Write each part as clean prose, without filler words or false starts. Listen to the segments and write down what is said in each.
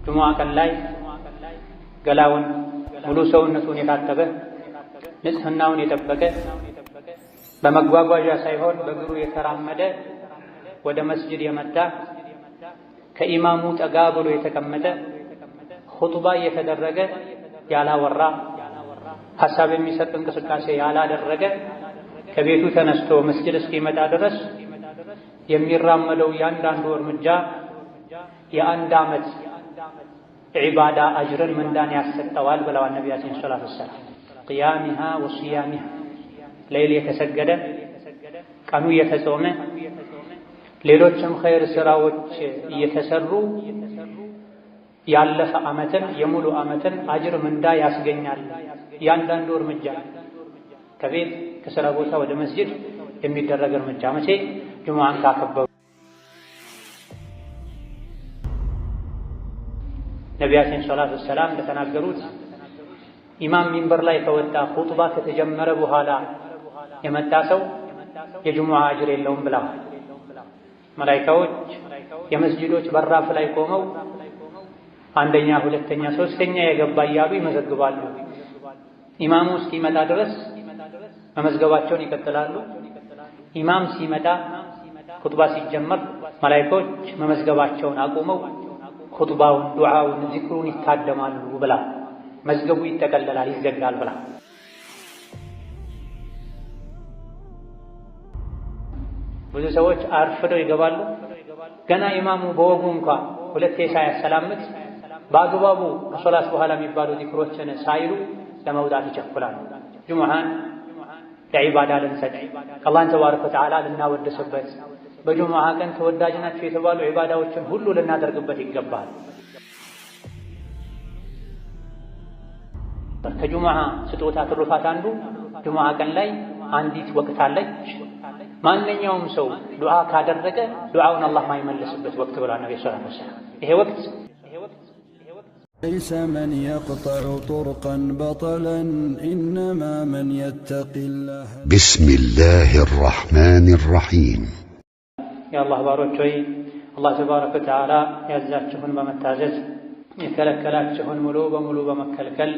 ጁሙዓ ቀን ላይ ገላውን ሙሉ ሰውነቱን የታጠበ ንጽህናውን የጠበቀ በመጓጓዣ ሳይሆን በእግሩ የተራመደ ወደ መስጂድ የመጣ ከኢማሙ ጠጋ ብሎ የተቀመጠ ኹጥባ እየተደረገ ያላወራ ሐሳብ የሚሰጥ እንቅስቃሴ ያላደረገ ከቤቱ ተነስቶ መስጂድ እስኪመጣ ድረስ የሚራመደው ያንዳንዱ እርምጃ የአንድ ዓመት ዒባዳ አጅርን ምንዳን ያሰጠዋል ብለዋል ነቢያችን ሰለላሁ ዐለይሂ ወሰለም። ቅያሚሃ ወሲያሚሃ ሌሊት የተሰገደ ቀኑ የተጾመ ሌሎችም ኸይር ስራዎች እየተሰሩ ያለፈ ዓመትን የሙሉ ዓመትን አጅር ምንዳ ያስገኛል። ያንዳንዱ እርምጃ ከቤት ከሥራ ቦታ ወደ መስጂድ የሚደረግ እርምጃ መቼ ጁሙዓን ካከበሩ። ነቢያችን ሰለላሁ ዐለይሂ ወሰለም እንደተናገሩት ኢማም ሚንበር ላይ ከወጣ ኹጥባ ከተጀመረ በኋላ የመጣ ሰው የጁሙዓ አጅር የለውም ብላ መላኢካዎች የመስጂዶች በራፍ ላይ ቆመው አንደኛ፣ ሁለተኛ፣ ሶስተኛ የገባ እያሉ ይመዘግባሉ። ኢማሙ እስኪመጣ ድረስ መመዝገባቸውን ይቀጥላሉ። ኢማም ሲመጣ ኹጥባ ሲጀመር መላኢካዎች መመዝገባቸውን አቁመው ኹጥባውን፣ ዱዓውን፣ ዚክሩን ይታደማሉ ብላ መዝገቡ ይጠቀለላል፣ ይዘጋል ብላ። ብዙ ሰዎች አርፍደው ይገባሉ። ገና ኢማሙ በወጉ እንኳን ሁለቴ ሳያሰላምት በአግባቡ ከሶላት በኋላ የሚባሉ ዚክሮችን ሳይሉ ለመውጣት ይቸኩላሉ። ጁሙዓን ለዒባዳ ልንሰጥ አላህን ተባረከ ወተዓላ ልናወድስበት በጁሙዓ ቀን ተወዳጅ ናቸው የተባሉ ዒባዳዎችን ሁሉ ልናደርግበት ይገባል። ከጁሙዓ ስጦታ ትሩፋት አንዱ ጁሙዓ ቀን ላይ አንዲት ወቅት አለች። ማንኛውም ሰው ዱዓ ካደረገ ዱዓውን አላህ ማይመልስበት ወቅት ብሏል ነብዩ ሰለላሁ ዐለይሂ ወሰለም። ይሄ ወቅት ليس من يقطع طرقا بطلا إنما من يتقي الله. بسم الله الرحمن الرحيم. يا الله ባሮች ሆይ አላህ ተባረከ ወተዓላ ያዛችሁን በመታዘዝ የከለከላችሁን ሙሉ በሙሉ በመከልከል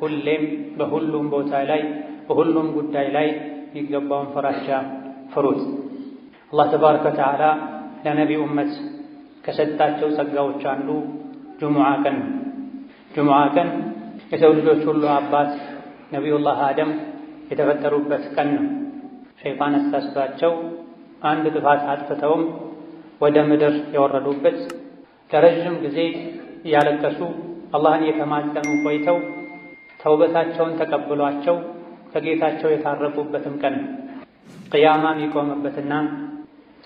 ሁሌም በሁሉም ቦታ ላይ በሁሉም ጉዳይ ላይ ይገባውን ፍራቻ ፍሩት። አላህ ተባረከ ወተዓላ ለነቢዩ ኡመት ከሰጣቸው ጸጋዎች አንዱ ጁሙዓ ቀን። ጁሙዓ ቀን የሰው ልጆች ሁሉ አባት ነቢዩላህ አደም የተፈጠሩበት ቀን ነው። ሸይጣን አሳስቷቸው አንድ ጥፋት አጥፍተውም ወደ ምድር የወረዱበት ለረዥም ጊዜ እያለቀሱ አላህን የተማጸኑ ቆይተው ተውበታቸውን ተቀብሏቸው ከጌታቸው የታረቁበትም ቀን ቅያማ የሚቆምበትና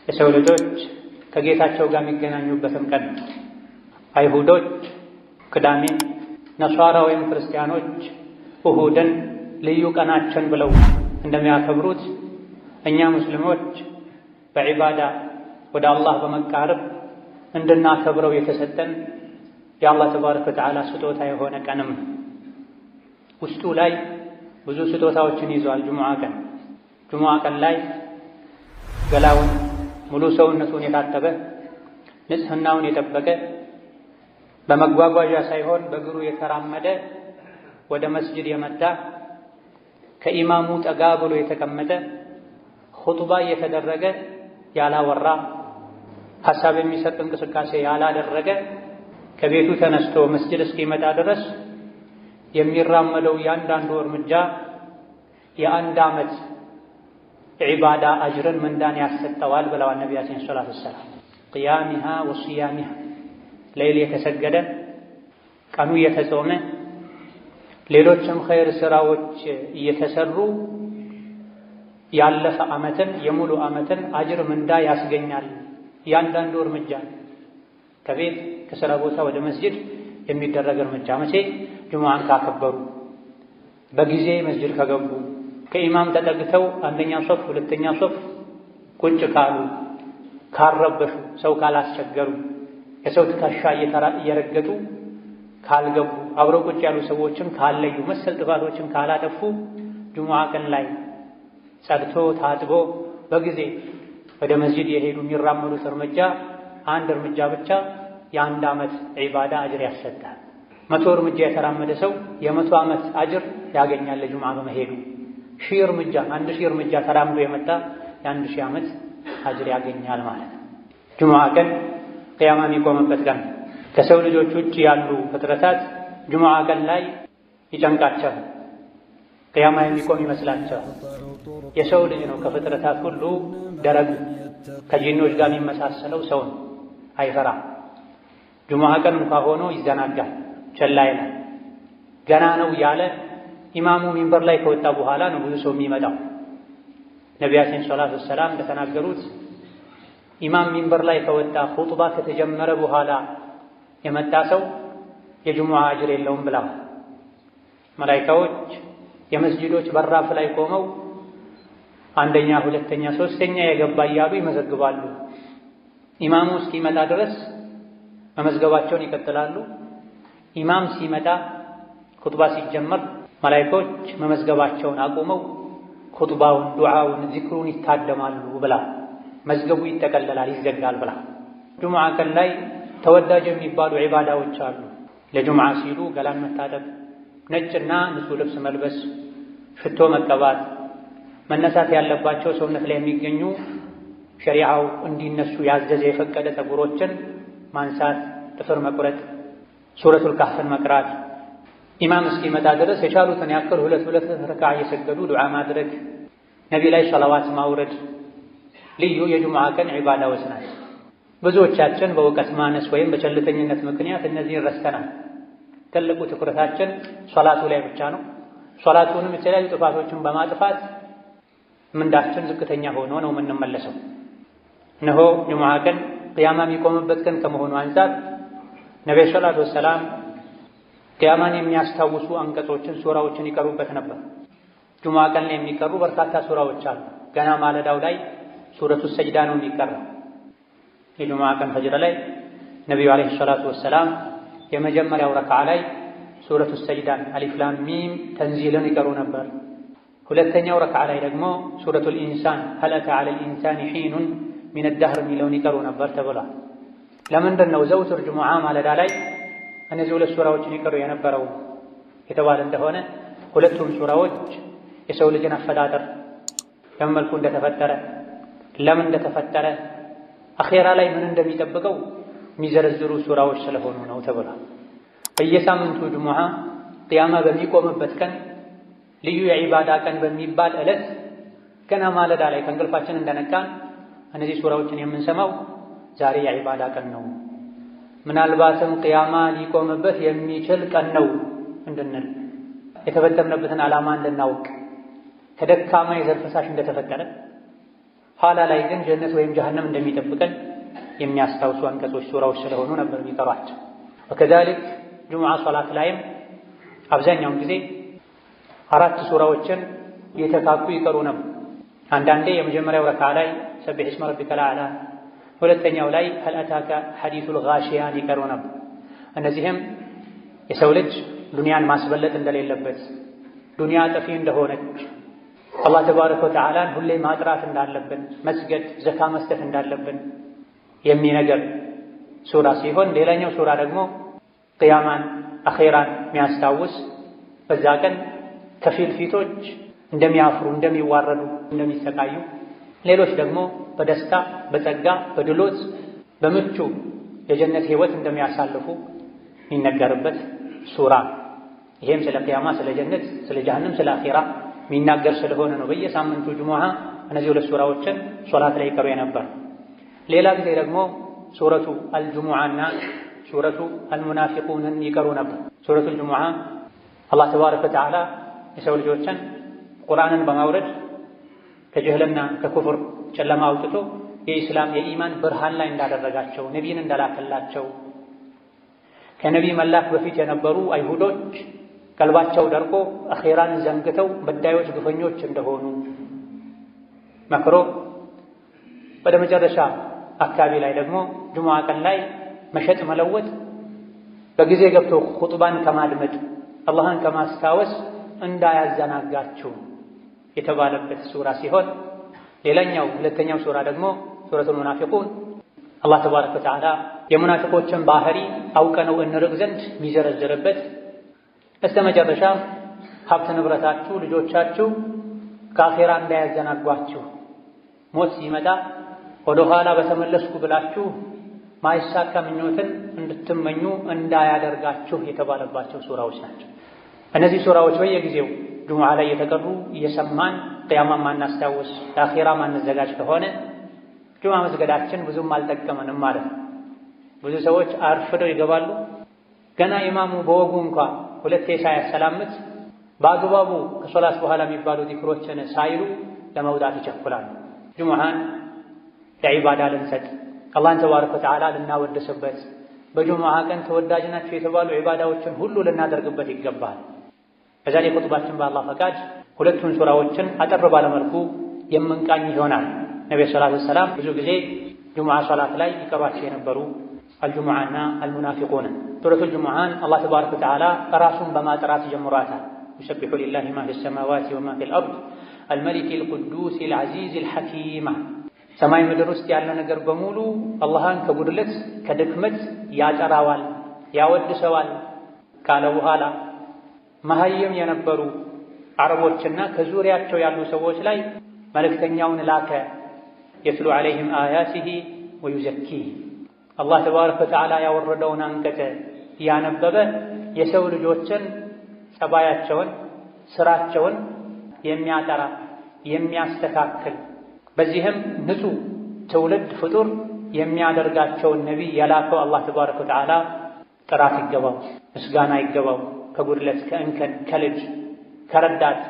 የሰው ልጆች ከጌታቸው ጋር የሚገናኙበትም ቀን። አይሁዶች ቅዳሜ፣ ነሷራ ወይም ክርስቲያኖች እሁድን ልዩ ቀናችን ብለው እንደሚያከብሩት እኛ ሙስሊሞች በዒባዳ ወደ አላህ በመቃረብ እንድናከብረው የተሰጠን የአላህ ተባረከ ወተዓላ ስጦታ የሆነ ቀንም ውስጡ ላይ ብዙ ስጦታዎችን ይዟል። ጁሙዓ ቀን ጁሙዓ ቀን ላይ ገላውን ሙሉ ሰውነቱን የታጠበ ንጽህናውን የጠበቀ በመጓጓዣ ሳይሆን በእግሩ የተራመደ ወደ መስጂድ የመጣ ከኢማሙ ጠጋ ብሎ የተቀመጠ ኹጥባ እየተደረገ ያላወራ ሐሳብ የሚሰጥ እንቅስቃሴ ያላደረገ ከቤቱ ተነስቶ መስጂድ እስኪመጣ ድረስ የሚራመደው ያንዳንዱ እርምጃ የአንድ ዓመት ዒባዳ አጅርን ምንዳን ያሰጠዋል ብለዋል ነቢያችን ሰለላሁ ዐለይሂ ወሰለም። ቅያሚሃ ወሲያሚሃ ሌሊት የተሰገደ ቀኑ የተጾመ ሌሎችም ኸይር ስራዎች እየተሰሩ ያለፈ ዓመትን የሙሉ ዓመትን አጅር ምንዳ ያስገኛል። ያንዳንዱ እርምጃ ከቤት ከሥራ ቦታ ወደ መስጂድ የሚደረግ እርምጃ መቼ ጁሙዓን ካከበሩ፣ በጊዜ መስጂድ ከገቡ፣ ከኢማም ተጠግተው አንደኛ ሶፍ ሁለተኛ ሶፍ ቁጭ ካሉ፣ ካረበሹ፣ ሰው ካላስቸገሩ፣ የሰው ትከሻ እየረገጡ ካልገቡ፣ አብረው ቁጭ ያሉ ሰዎችን ካለዩ፣ መሰል ጥፋቶችን ካላጠፉ ጁሙዓ ቀን ላይ ጸድቶ ታጥቦ በጊዜ ወደ መስጂድ የሄዱ የሚራመዱት እርምጃ አንድ እርምጃ ብቻ የአንድ ዓመት ዒባዳ አጅር ያሰጣል። 100 እርምጃ የተራመደ ሰው የ100 ዓመት አጅር ያገኛል ለጁምዓ በመሄዱ። 1000 እርምጃ 1000 እርምጃ ተራምዶ የመጣ የ1000 ዓመት አጅር ያገኛል ማለት ነው። ጁምዓ ቀን ቅያማ የሚቆምበት ቀን ከሰው ልጆች ውጭ ያሉ ፍጥረታት ጁምዓ ቀን ላይ ይጨንቃቸዋል። ቅያማ የሚቆም ይመስላቸዋል። የሰው ልጅ ነው ከፍጥረታት ሁሉ ደረግ ከጂኖች ጋር የሚመሳሰለው ሰው ነው። አይፈራም። ጁምዓ ቀን እንኳ ሆኖ ይዘናጋል፣ ቸላ ይላል። ገና ነው ያለ ኢማሙ ሚንበር ላይ ከወጣ በኋላ ነው ብዙ ሰው የሚመጣው። ነቢያችን ሰለላሁ ዐለይሂ ወሰለም እንደተናገሩት ኢማም ሚንበር ላይ ከወጣ ኹጥባ ከተጀመረ በኋላ የመጣ ሰው የጁምዓ አጅር የለውም ብለዋል። መላኢካዎች የመስጂዶች በራፍ ላይ ቆመው አንደኛ፣ ሁለተኛ፣ ሶስተኛ የገባ እያሉ ይመዘግባሉ። ኢማሙ እስኪመጣ ድረስ መመዝገባቸውን ይቀጥላሉ። ኢማም ሲመጣ ኹጥባ ሲጀመር መላኢካዎች መመዝገባቸውን አቁመው ኹጥባውን፣ ዱዓውን፣ ዚክሩን ይታደማሉ ብላ መዝገቡ ይጠቀለላል፣ ይዘጋል ብላ። ጁምዓ ቀን ላይ ተወዳጅ የሚባሉ ዒባዳዎች አሉ። ለጁምዓ ሲሉ ገላን መታጠብ፣ ነጭና ንጹህ ልብስ መልበስ፣ ሽቶ መቀባት፣ መነሳት ያለባቸው ሰውነት ላይ የሚገኙ ሸሪዓው እንዲነሱ ያዘዘ የፈቀደ ፀጉሮችን ማንሳት፣ ጥፍር መቁረጥ፣ ሱረቱል ካህፍን መቅራት፣ ኢማም እስኪመጣ ድረስ የቻሉትን ያክል ሁለት ረክዓ እየሰገዱ ዱዓ ማድረግ፣ ነቢ ላይ ሰላዋት ማውረድ ልዩ የጁምዓ ቀን ዒባዳዎች ናቸው። ብዙዎቻችን በእውቀት ማነስ ወይም በቸልተኝነት ምክንያት እነዚህን ረስተናል። ትልቁ ትኩረታችን ሶላቱ ላይ ብቻ ነው። ሶላቱንም የተለያዩ ጥፋቶችን በማጥፋት ምንዳችን ዝቅተኛ ሆኖ ነው የምንመለሰው። እነሆ ጁምዓ ቀን ቅያማ የሚቆምበት ቀን ከመሆኑ አንፃር ነብዩ ሰለላሁ ዐለይሂ ወሰለም ቅያማን የሚያስታውሱ አንቀጾችን፣ ሱራዎችን ይቀሩበት ነበር። ጁምዓ ቀን ላይ የሚቀሩ በርካታ ሱራዎች አሉ። ገና ማለዳው ላይ ሱረቱ ሰጅዳ ነው የሚቀራው። የጁምዓ ቀን ፈጅር ላይ ነቢዩ ዐለይሂ ሰላቱ ወሰላም የመጀመሪያው ረክዓ ላይ ሱረቱ ሰጅዳን አሊፍ ላም ሚም ተንዚልን ይቀሩ ነበር። ሁለተኛው ረክዓ ላይ ደግሞ ሱረቱል ኢንሳን ሀል አታ ዐለል ኢንሳኒ ሒኑን ሚነ ደህር የሚለውን ይቀሩ ነበር ተብሏል። ለምንድን ነው ዘውትር ጁምዓ ማለዳ ላይ እነዚህ ሁለት ሱራዎችን ይቀሩ የነበረው የተባለ እንደሆነ ሁለቱም ሱራዎች የሰው ልጅን አፈጣጠር በምን መልኩ እንደተፈጠረ፣ ለምን እንደተፈጠረ፣ አኼራ ላይ ምን እንደሚጠብቀው የሚዘረዝሩ ሱራዎች ስለሆኑ ነው ተብሏል። በየሳምንቱ ጁምዓ ቅያማ በሚቆምበት ቀን ልዩ የዒባዳ ቀን በሚባል ዕለት ገና ማለዳ ላይ ከእንቅልፋችን እንደነቃን እነዚህ ሱራዎችን የምንሰማው ዛሬ የዒባዳ ቀን ነው፣ ምናልባትም ቅያማ ሊቆምበት የሚችል ቀን ነው እንድንል፣ የተፈጠርንበትን ዓላማ እንድናውቅ፣ ከደካማ የዘር ፈሳሽ እንደተፈጠረ ኋላ ላይ ግን ጀነት ወይም ጀሀነም እንደሚጠብቀን የሚያስታውሱ አንቀጾች ሱራዎች ስለሆኑ ነበር የሚቀሯቸው። ወከዛሊክ ጁምዓ ሶላት ላይም አብዛኛውን ጊዜ 4 ሱራዎችን የተካኩ ይቀሩ ነበር። አንዳንዴ የመጀመሪያው ረክዓ ላይ ሰቢሕ እስመ ረቢከል አዕላ፣ ሁለተኛው ላይ ሀል አታከ ሐዲሱል ጋሺያን ይቀሩ ነበር። እነዚህም የሰው ልጅ ዱንያን ማስበለጥ እንደሌለበት፣ ዱንያ ጠፊ እንደሆነች፣ አላህ ተባረከ ወተዓላን ሁሌ ማጥራት እንዳለብን፣ መስገድ፣ ዘካ መስጠት እንዳለብን የሚነገር ሱራ ሲሆን ሌላኛው ሱራ ደግሞ ቅያማን፣ አኼራን የሚያስታውስ በዛ ቀን ከፊል ፊቶች እንደሚያፍሩ፣ እንደሚዋረዱ፣ እንደሚሰቃዩ፣ ሌሎች ደግሞ በደስታ በጸጋ በድሎት በምቹ የጀነት ህይወት እንደሚያሳልፉ የሚነገርበት ሱራ። ይሄም ስለ ቅያማ፣ ስለ ጀነት፣ ስለ ጀሀነም፣ ስለ አኼራ የሚናገር ስለሆነ ነው በየሳምንቱ ጁምዓ እነዚህ ሁለት ሱራዎችን ሶላት ላይ ይቀሩ የነበር። ሌላ ጊዜ ደግሞ ሱረቱ አልጁሙዓና ሱረቱ አልሙናፊቁንን ይቀሩ ነበር። ሱረቱ አልጁሙዓ አላህ ተባረከ ወተዓላ የሰው ልጆችን ቁርአንን በማውረድ ከጅህልና ከኩፍር ጨለማ አውጥቶ የኢስላም የኢማን ብርሃን ላይ እንዳደረጋቸው፣ ነቢይን እንዳላከላቸው፣ ከነቢይ መላክ በፊት የነበሩ አይሁዶች ቀልባቸው ደርቆ አኼራን ዘንግተው በዳዮች ግፈኞች እንደሆኑ መክሮ ወደ መጨረሻ አካባቢ ላይ ደግሞ ጁምዓ ቀን ላይ መሸጥ መለወጥ በጊዜ ገብቶ ኹጥባን ከማድመጥ አላህን ከማስታወስ እንዳያዘናጋችሁ የተባለበት ሱራ ሲሆን ሌላኛው ሁለተኛው ሱራ ደግሞ ሱረቱል ሙናፊቁን አላህ ተባረከ ወተዓላ የሙናፊቆችን ባህሪ አውቀነው እንርቅ ዘንድ የሚዘረዝርበት በስተመጨረሻ ሀብት ንብረታችሁ፣ ልጆቻችሁ ከአኼራ እንዳያዘናጓችሁ ሞት ሲመጣ ወደ ኋላ በተመለስኩ ብላችሁ ማይሳካ ምኞትን እንድትመኙ እንዳያደርጋችሁ የተባለባቸው ሱራዎች ናቸው። እነዚህ ሱራዎች በየጊዜው ጁሙዓ ላይ የተቀሩ እየሰማን ቅያማ ማናስታውስ ለአኼራ ማንዘጋጅ ከሆነ ጁሙዓ መስገዳችን ብዙም አልጠቀመንም ማለት ነው። ብዙ ሰዎች አርፍደው ይገባሉ። ገና ኢማሙ በወጉ እንኳ ሁለቴ ሳያሰላምት በአግባቡ ከሶላት በኋላ የሚባሉ ዚክሮችን ሳይሉ ለመውጣት ይቸኩላሉ። ጁሙዓን ለዒባዳ ልንሰጥ አላህን ተባረከ ወተዓላ ልናወድስበት በጁሙዓ ቀን ተወዳጅ ናቸው የተባሉ ዒባዳዎችን ሁሉ ልናደርግበት ይገባል። በዛሬ ኹጥባችን በአላህ ፈቃድ ሁለቱን ሱራዎችን አጠር ባለመልኩ የምንቃኝ ይሆናል። ነብዩ ሰለላሁ ዐለይሂ ወሰለም ብዙ ጊዜ ጁሙዓ ሶላት ላይ ይቀሯቸው የነበሩ አልጁሙዓና አልሙናፊቁን። ሱረቱል ጁሙዓን አላህ ተባረከ ወተዓላ ራሱን በማጥራት ጀምሯታል። يسبح لله ما في السماوات وما في الأرض الملك القدوس العزيز الحكيم ሰማይ ምድር ውስጥ ያለ ነገር በሙሉ አላህን ከጉድለት ከድክመት ያጠራዋል ያወድሰዋል ካለ በኋላ መሀይም የነበሩ አረቦችና ከዙሪያቸው ያሉ ሰዎች ላይ መልእክተኛውን ላከ። የትሉ ዐለይሂም አያቲሂ ወዩዘኪህ አላህ ተባረከ ወተዓላ ያወረደውን አንቀጽ ያነበበ የሰው ልጆችን ጸባያቸውን ስራቸውን የሚያጠራ የሚያስተካክል በዚህም ንጹህ ትውልድ ፍጡር የሚያደርጋቸውን ነቢይ የላከው አላህ ተባረከ ወተዓላ ጥራት ይገባው፣ ምስጋና ይገባው። ከጉድለት ከእንከን ከልጅ ከረዳት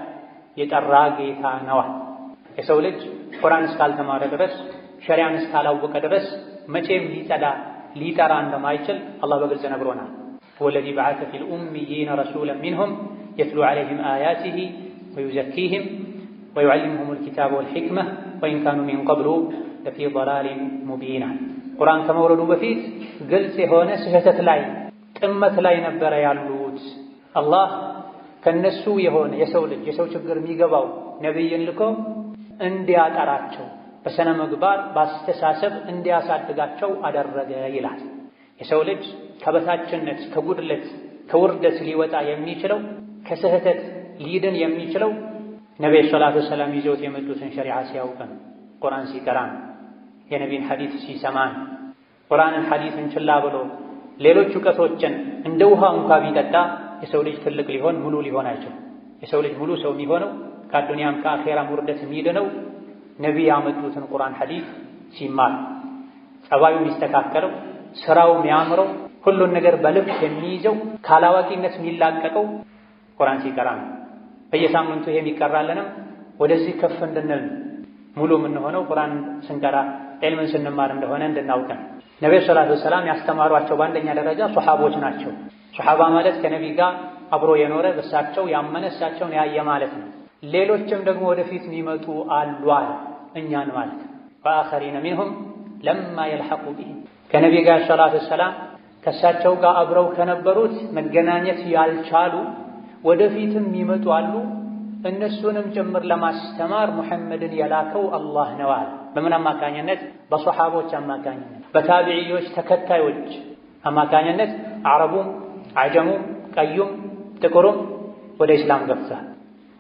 የጠራ ጌታ ነዋ። የሰው ልጅ ቁርአን እስካልተማረ ድረስ ሸሪዓን እስካላወቀ ድረስ መቼም ሊጠራ እንደማይችል አላህ በግልጽ ነግሮናል። هو الذي بعث في الأميين رسولا منهم يتلو عليهم آياته ويزكيهم ويعلمهم الكتاب والحكمة وإن كانوا من قبل لفي ضلال مبين ቁርአን ከመውረዱ በፊት ግልጽ የሆነ ስህተት ላይ ጥመት ላይ ነበር ያሉት። አላህ ከነሱ የሆነ የሰው ልጅ የሰው ችግር የሚገባው ነብይን ልኮ እንዲያጠራቸው በሰነ ምግባር በአስተሳሰብ እንዲያሳድጋቸው አደረገ ይላል። የሰው ልጅ ከበታችነት ከጉድለት ከውርደት ሊወጣ የሚችለው ከስህተት ሊድን የሚችለው ነብዩ ሰለላሁ ዐለይሂ ወሰለም ይዘውት የመጡትን ሸሪዓ ሲያውቀን ቁርአን ሲቀራን የነቢይን ሐዲስ ሲሰማን ቁርአንን ሐዲስን ችላ ብሎ ሌሎች ዕውቀቶችን እንደ ውሃ እንኳ ቢጠጣ የሰው ልጅ ትልቅ ሊሆን ሙሉ ሊሆን አይችልም። የሰው ልጅ ሙሉ ሰው የሚሆነው ከአዱንያም ከአኼራም ውርደት የሚድነው ነቢይ ያመጡትን ቁርአን ሐዲስ ሲማር ጸባዩ የሚስተካከለው ስራው የሚያምረው ሁሉን ነገር በልብ የሚይዘው ካላዋቂነት የሚላቀቀው ቁርአን ሲቀራ ነው። በየሳምንቱ ይሄ የሚቀራለንም ወደዚህ ከፍ እንድንል ሙሉ የምንሆነው ቁርአን ስንቀራ ዒልምን ስንማር እንደሆነ እንድናውቀን ነብዩ ሰለላሁ ዐለይሂ ወሰለም ያስተማሯቸው በአንደኛ ደረጃ ሱሐቦች ናቸው። ሱሐባ ማለት ከነቢይ ጋር አብሮ የኖረ በሳቸው ያመነ እሳቸውን ያየ ማለት ነው። ሌሎችም ደግሞ ወደፊት የሚመጡ አሉ አለ እኛን ማለት ወአኸሪነ ሚንሁም ለማ የልሐቁ ቢሂም ከነቢይ ጋር ሰለላሁ ዐለይሂ ወሰለም ከእሳቸው ጋር አብረው ከነበሩት መገናኘት ያልቻሉ ወደፊትም የሚመጡ አሉ። እነሱንም ጭምር ለማስተማር ሙሐመድን የላከው አላህ ነው አለ። በምን አማካኝነት? በሱሐቦች አማካኝነት፣ በታቢዒዎች ተከታዮች አማካኝነት አረቡም አጀሙም ቀዩም ጥቁሩም ወደ ኢስላም ገብቷል።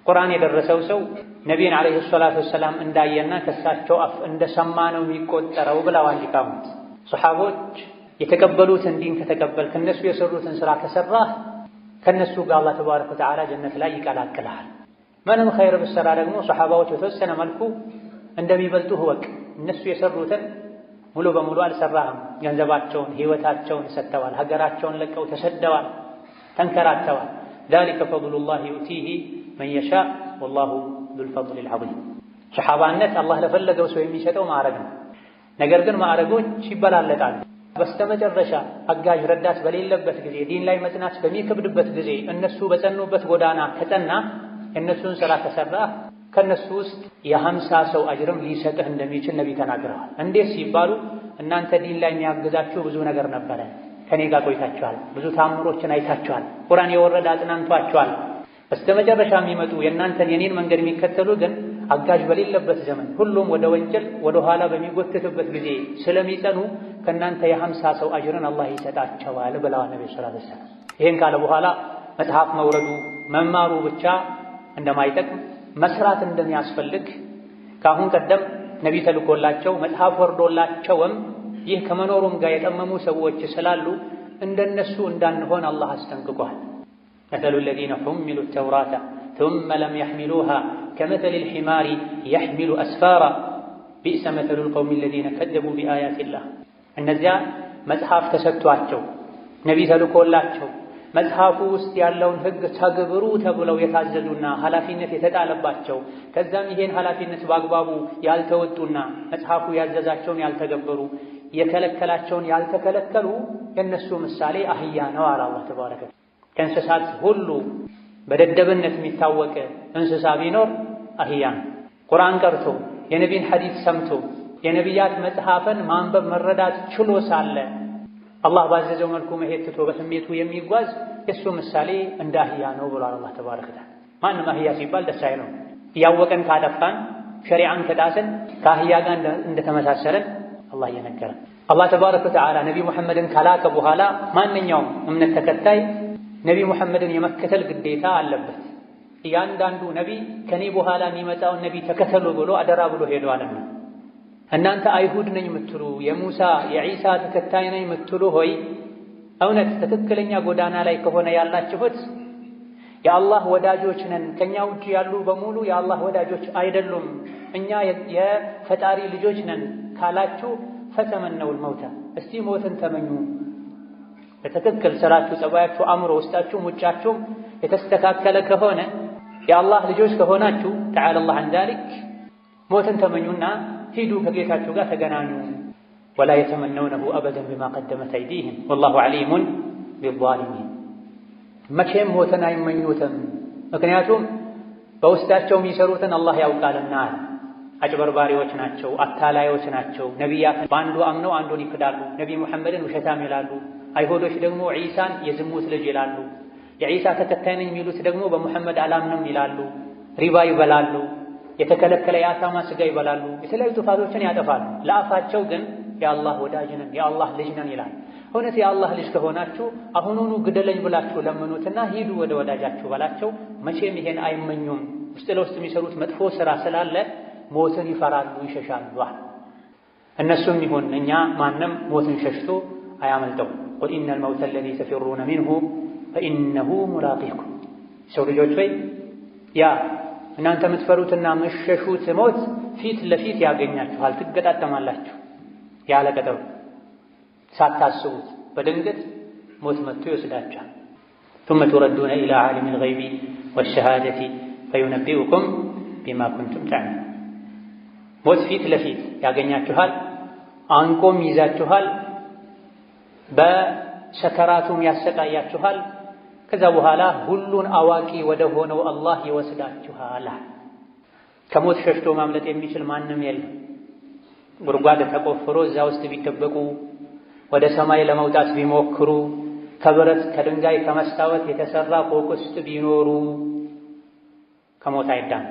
ቁርአን የደረሰው ሰው ነቢይን ዓለይሂ ሰላቱ ወሰላም እንዳየና ከሳቸው አፍ እንደሰማ ነው የሚቆጠረው ብለዋል ሊቃውንት። ሱሐቦች የተቀበሉትን ዲን ከተቀበልክ እነሱ የሰሩትን ስራ ከሰራህ ከነሱ ጋር አላህ ተባረከ ወተዓላ ጀነት ላይ ይቀላቅልሃል። ምንም ኸይር ብትሰራ ደግሞ ሱሐባዎች በተወሰነ መልኩ እንደሚበልጡህ እወቅ። እነሱ የሰሩትን ሙሉ በሙሉ አልሰራህም። ገንዘባቸውን ሕይወታቸውን ሰጥተዋል። ሀገራቸውን ለቀው ተሰደዋል፣ ተንከራተዋል። ዛሊከ ፈድሉላህ ዩእቲሂ መን የሻእ ወላሁ ዙል ፈድሊል ዐዚም። ሱሐባነት አላህ ለፈለገው ሰው የሚሰጠው ማዕረግ ነው። ነገር ግን ማዕረጎች ይበላለጣሉ። በስተመጨረሻ አጋዥ ረዳት በሌለበት ጊዜ ዲን ላይ መጽናት በሚከብድበት ጊዜ እነሱ በጸኑበት ጎዳና ከጸና የእነሱን ስራ ከሰራህ ከእነሱ ውስጥ የ50 ሰው አጅርም ሊሰጥህ እንደሚችል ነቢይ ተናግረዋል። እንዴት ሲባሉ እናንተ ዲን ላይ የሚያግዛችሁ ብዙ ነገር ነበረ፣ ከኔ ጋር ቆይታችኋል፣ ብዙ ታምሮችን አይታችኋል፣ ቁርአን የወረደ አጽናንቷችኋል። በስተመጨረሻ የሚመጡ የእናንተን የኔን መንገድ የሚከተሉ ግን አጋዥ በሌለበት ዘመን ሁሉም ወደ ወንጀል ወደ ኋላ በሚጎተትበት ጊዜ ስለሚጸኑ ከእናንተ የ50 ሰው አጅርን አላህ ይሰጣቸዋል ብለዋል ነብዩ ሰለላሁ ዐለይሂ ወሰለም። ይሄን ካለ በኋላ መጽሐፍ መውረዱ መማሩ ብቻ እንደማይጠቅም መስራት እንደሚያስፈልግ ከአሁን ቀደም ነቢ ተልኮላቸው መጽሐፍ ወርዶላቸውም ይህ ከመኖሩም ጋር የጠመሙ ሰዎች ስላሉ እንደነሱ እንዳንሆን አላህ አስጠንቅቋል። مثل الذين حملوا التوراة ثم لم يحملوها كمثل الحمار يحمل أسفارا بئس مثل القوم الذين كذبوا بآيات الله እነዚያ መጽሐፍ ተሰጥቷቸው ነቢ ተልኮላቸው መጽሐፉ ውስጥ ያለውን ሕግ ተግብሩ ተብለው የታዘዙና ኃላፊነት የተጣለባቸው ከዛም ይሄን ኃላፊነት በአግባቡ ያልተወጡና መጽሐፉ ያዘዛቸውን ያልተገበሩ የከለከላቸውን ያልተከለከሉ የነሱ ምሳሌ አህያ ነው አለ አላህ ተባረከ። ከእንስሳት ሁሉ በደደብነት የሚታወቅ እንስሳ ቢኖር አህያ ነው። ቁርአን ቀርቶ የነቢን ሐዲስ ሰምቶ የነቢያት መጽሐፍን ማንበብ መረዳት ችሎ ሳለ አላህ ባዘዘው መልኩ መሄድ ትቶ በስሜቱ የሚጓዝ የሱ ምሳሌ እንደ አህያ ነው ብሏል አላህ ተባረከ ወተዓላ። ማንም አህያ ሲባል ደስ አይለው። እያወቀን ካጠፋን ሸሪዓን ከጣስን ከአህያ ጋር እንደተመሳሰለን አላህ እየነገረን። አላህ ተባረከ ወተዓላ ነቢ ሙሐመድን ከላከ በኋላ ማንኛውም እምነት ተከታይ ነቢ ሙሐመድን የመከተል ግዴታ አለበት። እያንዳንዱ ነቢ ከኔ በኋላ የሚመጣውን ነቢ ተከተሉ ብሎ አደራ ብሎ ሄዷልና እናንተ አይሁድ ነኝ የምትሉ የሙሳ የዒሳ ተከታይ ነኝ የምትሉ ሆይ እውነት ትክክለኛ ጎዳና ላይ ከሆነ ያላችሁት የአላህ ወዳጆች ነን፣ ከኛ ውጭ ያሉ በሙሉ የአላህ ወዳጆች አይደሉም፣ እኛ የፈጣሪ ልጆች ነን ካላችሁ ፈተመነውል መውታ እስቲ ሞትን ተመኙ። በትክክል ስራችሁ፣ ጸባያችሁ፣ አእምሮ፣ ውስጣችሁም ውጫችሁም የተስተካከለ ከሆነ የአላህ ልጆች ከሆናችሁ ተዓላ አላህ ዐን ዛሊክ ሞትን ተመኙና ሂዱ ከጌታችሁ ጋር ተገናኙ። ወላ የተመነውነሁ አበደን ቢማ ቀደመት አይዲህም ወላሁ ዐሊሙን ቢዛሊሚን። መቼም ሞትን አይመኙትም፣ ምክንያቱም በውስጣቸው የሚሰሩትን አላህ ያውቃልና። አጭበርባሪዎች ናቸው፣ አታላዮች ናቸው። ነቢያትን በአንዱ አምነው አንዱን ይክዳሉ። ነቢ ሙሐመድን ውሸታም ይላሉ። አይሁዶች ደግሞ ዒሳን የዝሙት ልጅ ይላሉ። የዒሳ ተከታይ ነኝ የሚሉት ደግሞ በሙሐመድ አላምንም ይላሉ። ሪባ ይበላሉ። የተከለከለ የአሳማ ስጋ ይበላሉ። የተለያዩ ጥፋቶችን ያጠፋሉ። ለአፋቸው ግን የአላህ ወዳጅ ነን የአላህ ልጅ ነን ይላል። እውነት የአላህ ልጅ ከሆናችሁ አሁኑኑ ግደለኝ ብላችሁ ለምኑትና ሂዱ ወደ ወዳጃችሁ በላቸው። መቼም ይሄን አይመኙም። ውስጥ ለውስጥ የሚሰሩት መጥፎ ስራ ስላለ ሞትን ይፈራሉ፣ ይሸሻሉ። እነሱም ይሁን እኛ ማንም ሞትን ሸሽቶ አያመልጠው። ቁል ኢነል መውተ አለዚ ተፊሩነ ሚንሁ ፈኢነሁ ሙላቂኩም። ሰው ልጆች ወይ ያ እናንተ የምትፈሩትና የምትሸሹት ሞት ፊት ለፊት ያገኛችኋል፣ ትገጣጠማላችሁ። ያለ ቀጠሮ ሳታስቡት በድንገት ሞት መጥቶ ይወስዳችኋል። ثم تردون إلى عالم الغيب والشهادة فينبئكم بما كنتم تعملون። ሞት ፊት ለፊት ያገኛችኋል፣ አንቆም ይዛችኋል፣ በሰከራቱም ያሰቃያችኋል። ከዛ በኋላ ሁሉን አዋቂ ወደ ሆነው አላህ ይወስዳችኋል። ከሞት ሸሽቶ ማምለጥ የሚችል ማንም የለም። ጉድጓድ ተቆፍሮ እዛ ውስጥ ቢደበቁ፣ ወደ ሰማይ ለመውጣት ቢሞክሩ፣ ከብረት ከድንጋይ ከመስታወት የተሰራ ፎቅ ውስጥ ቢኖሩ ከሞት አይዳን።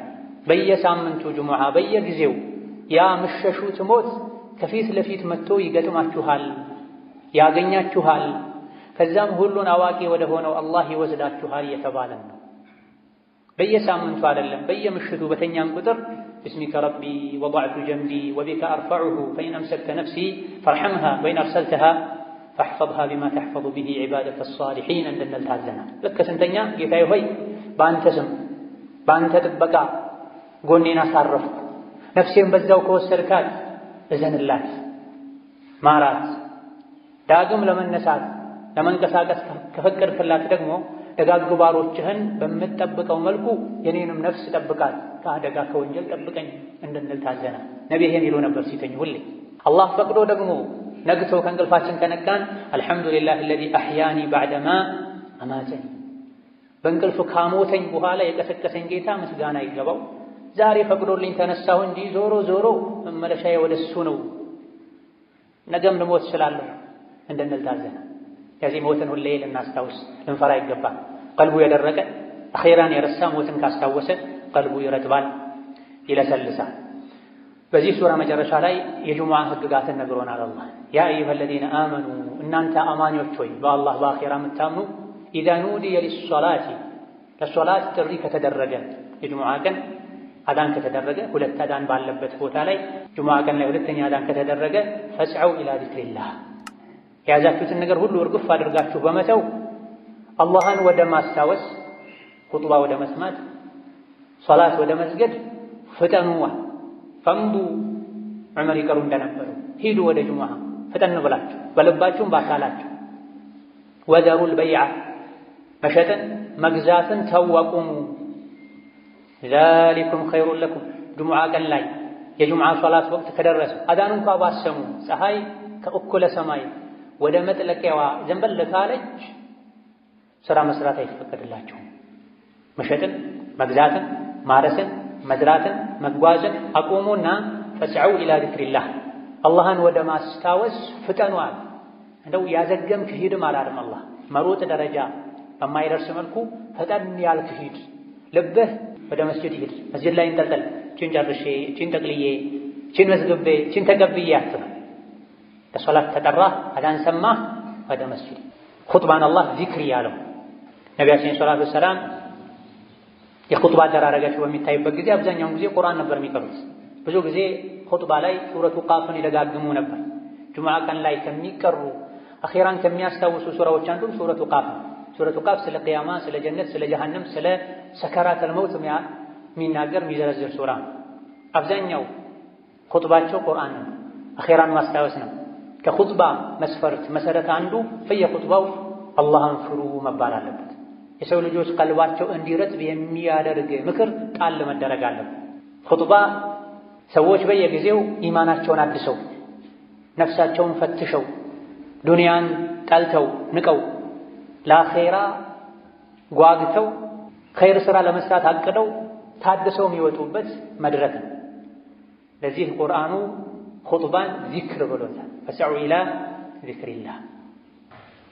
በየሳምንቱ ጁሙዓ በየጊዜው ያ ምሸሹት ሞት ከፊት ለፊት መጥቶ ይገጥማችኋል፣ ያገኛችኋል። ከዛም ሁሉን አዋቂ ወደ ሆነው አላህ ይወስዳችኋል እየተባለ ነው። በየሳምንቱ አይደለም፣ በየምሽቱ በተኛም ቁጥር ብስሚከ ረቢ ወضዕቱ ጀንቢ ወቢከ አርፈዑሁ ፈኢን አምሰክተ ነፍሲ ፈርሐምሃ ወኢን አርሰልተሃ ፈሕፈظሃ ቢማ ተሕፈظ ቢሂ ዒባደከ አሳሊሒን እንድንል ታዘናል። ልክ ስንተኛ ጌታዬ ሆይ በአንተ ስም በአንተ ጥበቃ ጎኔን አሳረፍኩ፣ ነፍሴን በዛው ከወሰድካት እዘንላት፣ ማራት፣ ዳግም ለመነሳት ለመንቀሳቀስ ከፈቀድክላት ደግሞ ደጋግ ባሮችህን በምትጠብቀው መልኩ የኔንም ነፍስ ጠብቃት፣ ከአደጋ ከወንጀል ጠብቀኝ እንድንል ታዘናል። ነቢ ይሄን ይሉ ነበር ሲተኙ ሁሌ። አላህ ፈቅዶ ደግሞ ነግቶ ከእንቅልፋችን ከነቃን አልሐምዱሊላህ አለዚ አሕያኒ ባዕደማ አማተኒ፣ በእንቅልፍ ካሞተኝ በኋላ የቀሰቀሰኝ ጌታ ምስጋና ይገባው። ዛሬ ፈቅዶልኝ ተነሳሁ እንጂ ዞሮ ዞሮ መመለሻዬ ወደሱ ነው፣ ነገም ልሞት እችላለሁ እንድንል ታዘናል። ከዚህ ሞትን ሁሌ ልናስታውስ ልንፈራ ይገባል። ቀልቡ የደረቀ አኼራን የረሳ ሞትን ካስታወሰ ቀልቡ ይረጥባል። ይለሰልሳል። በዚህ ሱራ መጨረሻ ላይ የጁሙዓ ህግጋትን ነግሮናል። አላህ ያ አዩሀ ለዚነ አመኑ እናንተ አማኞች ሆይ በአላህ በአኺራ የምታምኑ ኢዛ ኑዲየ ሊሶላቲ ለሶላት ጥሪ ከተደረገ የጁሙዓ ቀን አዳን ከተደረገ ሁለት አዳን ባለበት ቦታ ላይ ጁሙዓ ቀን ላይ ሁለተኛ አዳን ከተደረገ ፈስዐው ኢላ ዚክሪላህ የያዛችሁትን ነገር ሁሉ እርግፍ አድርጋችሁ በመተው አላህን ወደ ማስታወስ ኹጥባ ወደ መስማት ሶላት ወደ መስገድ ፍጠኑዋ ፈምዱ ዑመር ይቀሩ እንደነበሩ ሂዱ ወደ ጁሙዓ ፍጠን ብላችሁ በልባችሁም በአካላችሁ ወዘሩል በይዓ መሸጥን መግዛትን ተወቁሙ ዛሊኩም ኸይሩን ለኩም ጁሙዓ ቀን ላይ የጁሙዓ ሶላት ወቅት ከደረሰ አዳን እንኳ ባሰሙ ፀሐይ ከእኩለ ሰማይ ወደ መጥለቂያዋ ዘንበል ካለች ስራ መስራት አይፈቀድላችሁም። መሸጥን መግዛትን ማረስን መዝራትን መጓዝን አቁሙና ፈስዐው ኢላ ዚክሪላህ አላህን ወደ ማስታወስ ፍጠኗል። እንደው ያዘገምክ ሂድም አላለም አላህ። መሮጥ ደረጃ በማይደርስ መልኩ ፈጠን ያልክ ሂድ። ልብህ ወደ መስጂድ ሂድ። መስጂድ ላይ እንጠልጠል ቺን ጨርሼ ቺን ጠቅልዬ ቺን መስግቤ ቺን ተቀብዬ አትበል። ለሶላት ተጠራህ አዳን ሰማህ ወደ መስጂድ። ኹጥባን አላህ ዚክር ያለው ነቢያችን ሰለላሁ ዐለይሂ ወሰለም የኹጥባ አደራረጋቸው በሚታይበት ጊዜ አብዛኛውን ጊዜ ቁርአን ነበር የሚቀሩት። ብዙ ጊዜ ኹጥባ ላይ ሱረቱ ቃፍን ይደጋግሙ ነበር። ጁሙዓ ቀን ላይ ከሚቀሩ አኺራን ከሚያስታውሱ ሱራዎች አንዱም ሱረቱ ቃፍ ነው። ሱረቱ ቃፍ ስለ ቂያማ፣ ስለ ጀነት፣ ስለ ጀሃነም፣ ስለ ሰከራተል መውት የሚናገር የሚዘረዝር ሱራ ነው። አብዛኛው ኹጥባቸው ቁርአን ነው፣ አኺራን ማስታወስ ነው። ከኹጥባ መስፈርት መሰረት አንዱ በየኹጥባው አላህን ፍሩ መባል አለበት። የሰው ልጆች ቀልባቸው እንዲረጥብ የሚያደርግ ምክር ጣል መደረግ አለበት። ኹጥባ ሰዎች በየጊዜው ኢማናቸውን አድሰው ነፍሳቸውን ፈትሸው ዱንያን ጠልተው ንቀው ለአኼራ ጓግተው ኸይር ሥራ ለመስራት አቅደው ታድሰው የሚወጡበት መድረክ ነው። ለዚህ ቁርአኑ ኹጥባን ዚክር ብሎታል። ፈስዐው ኢላ ዚክሪላህ።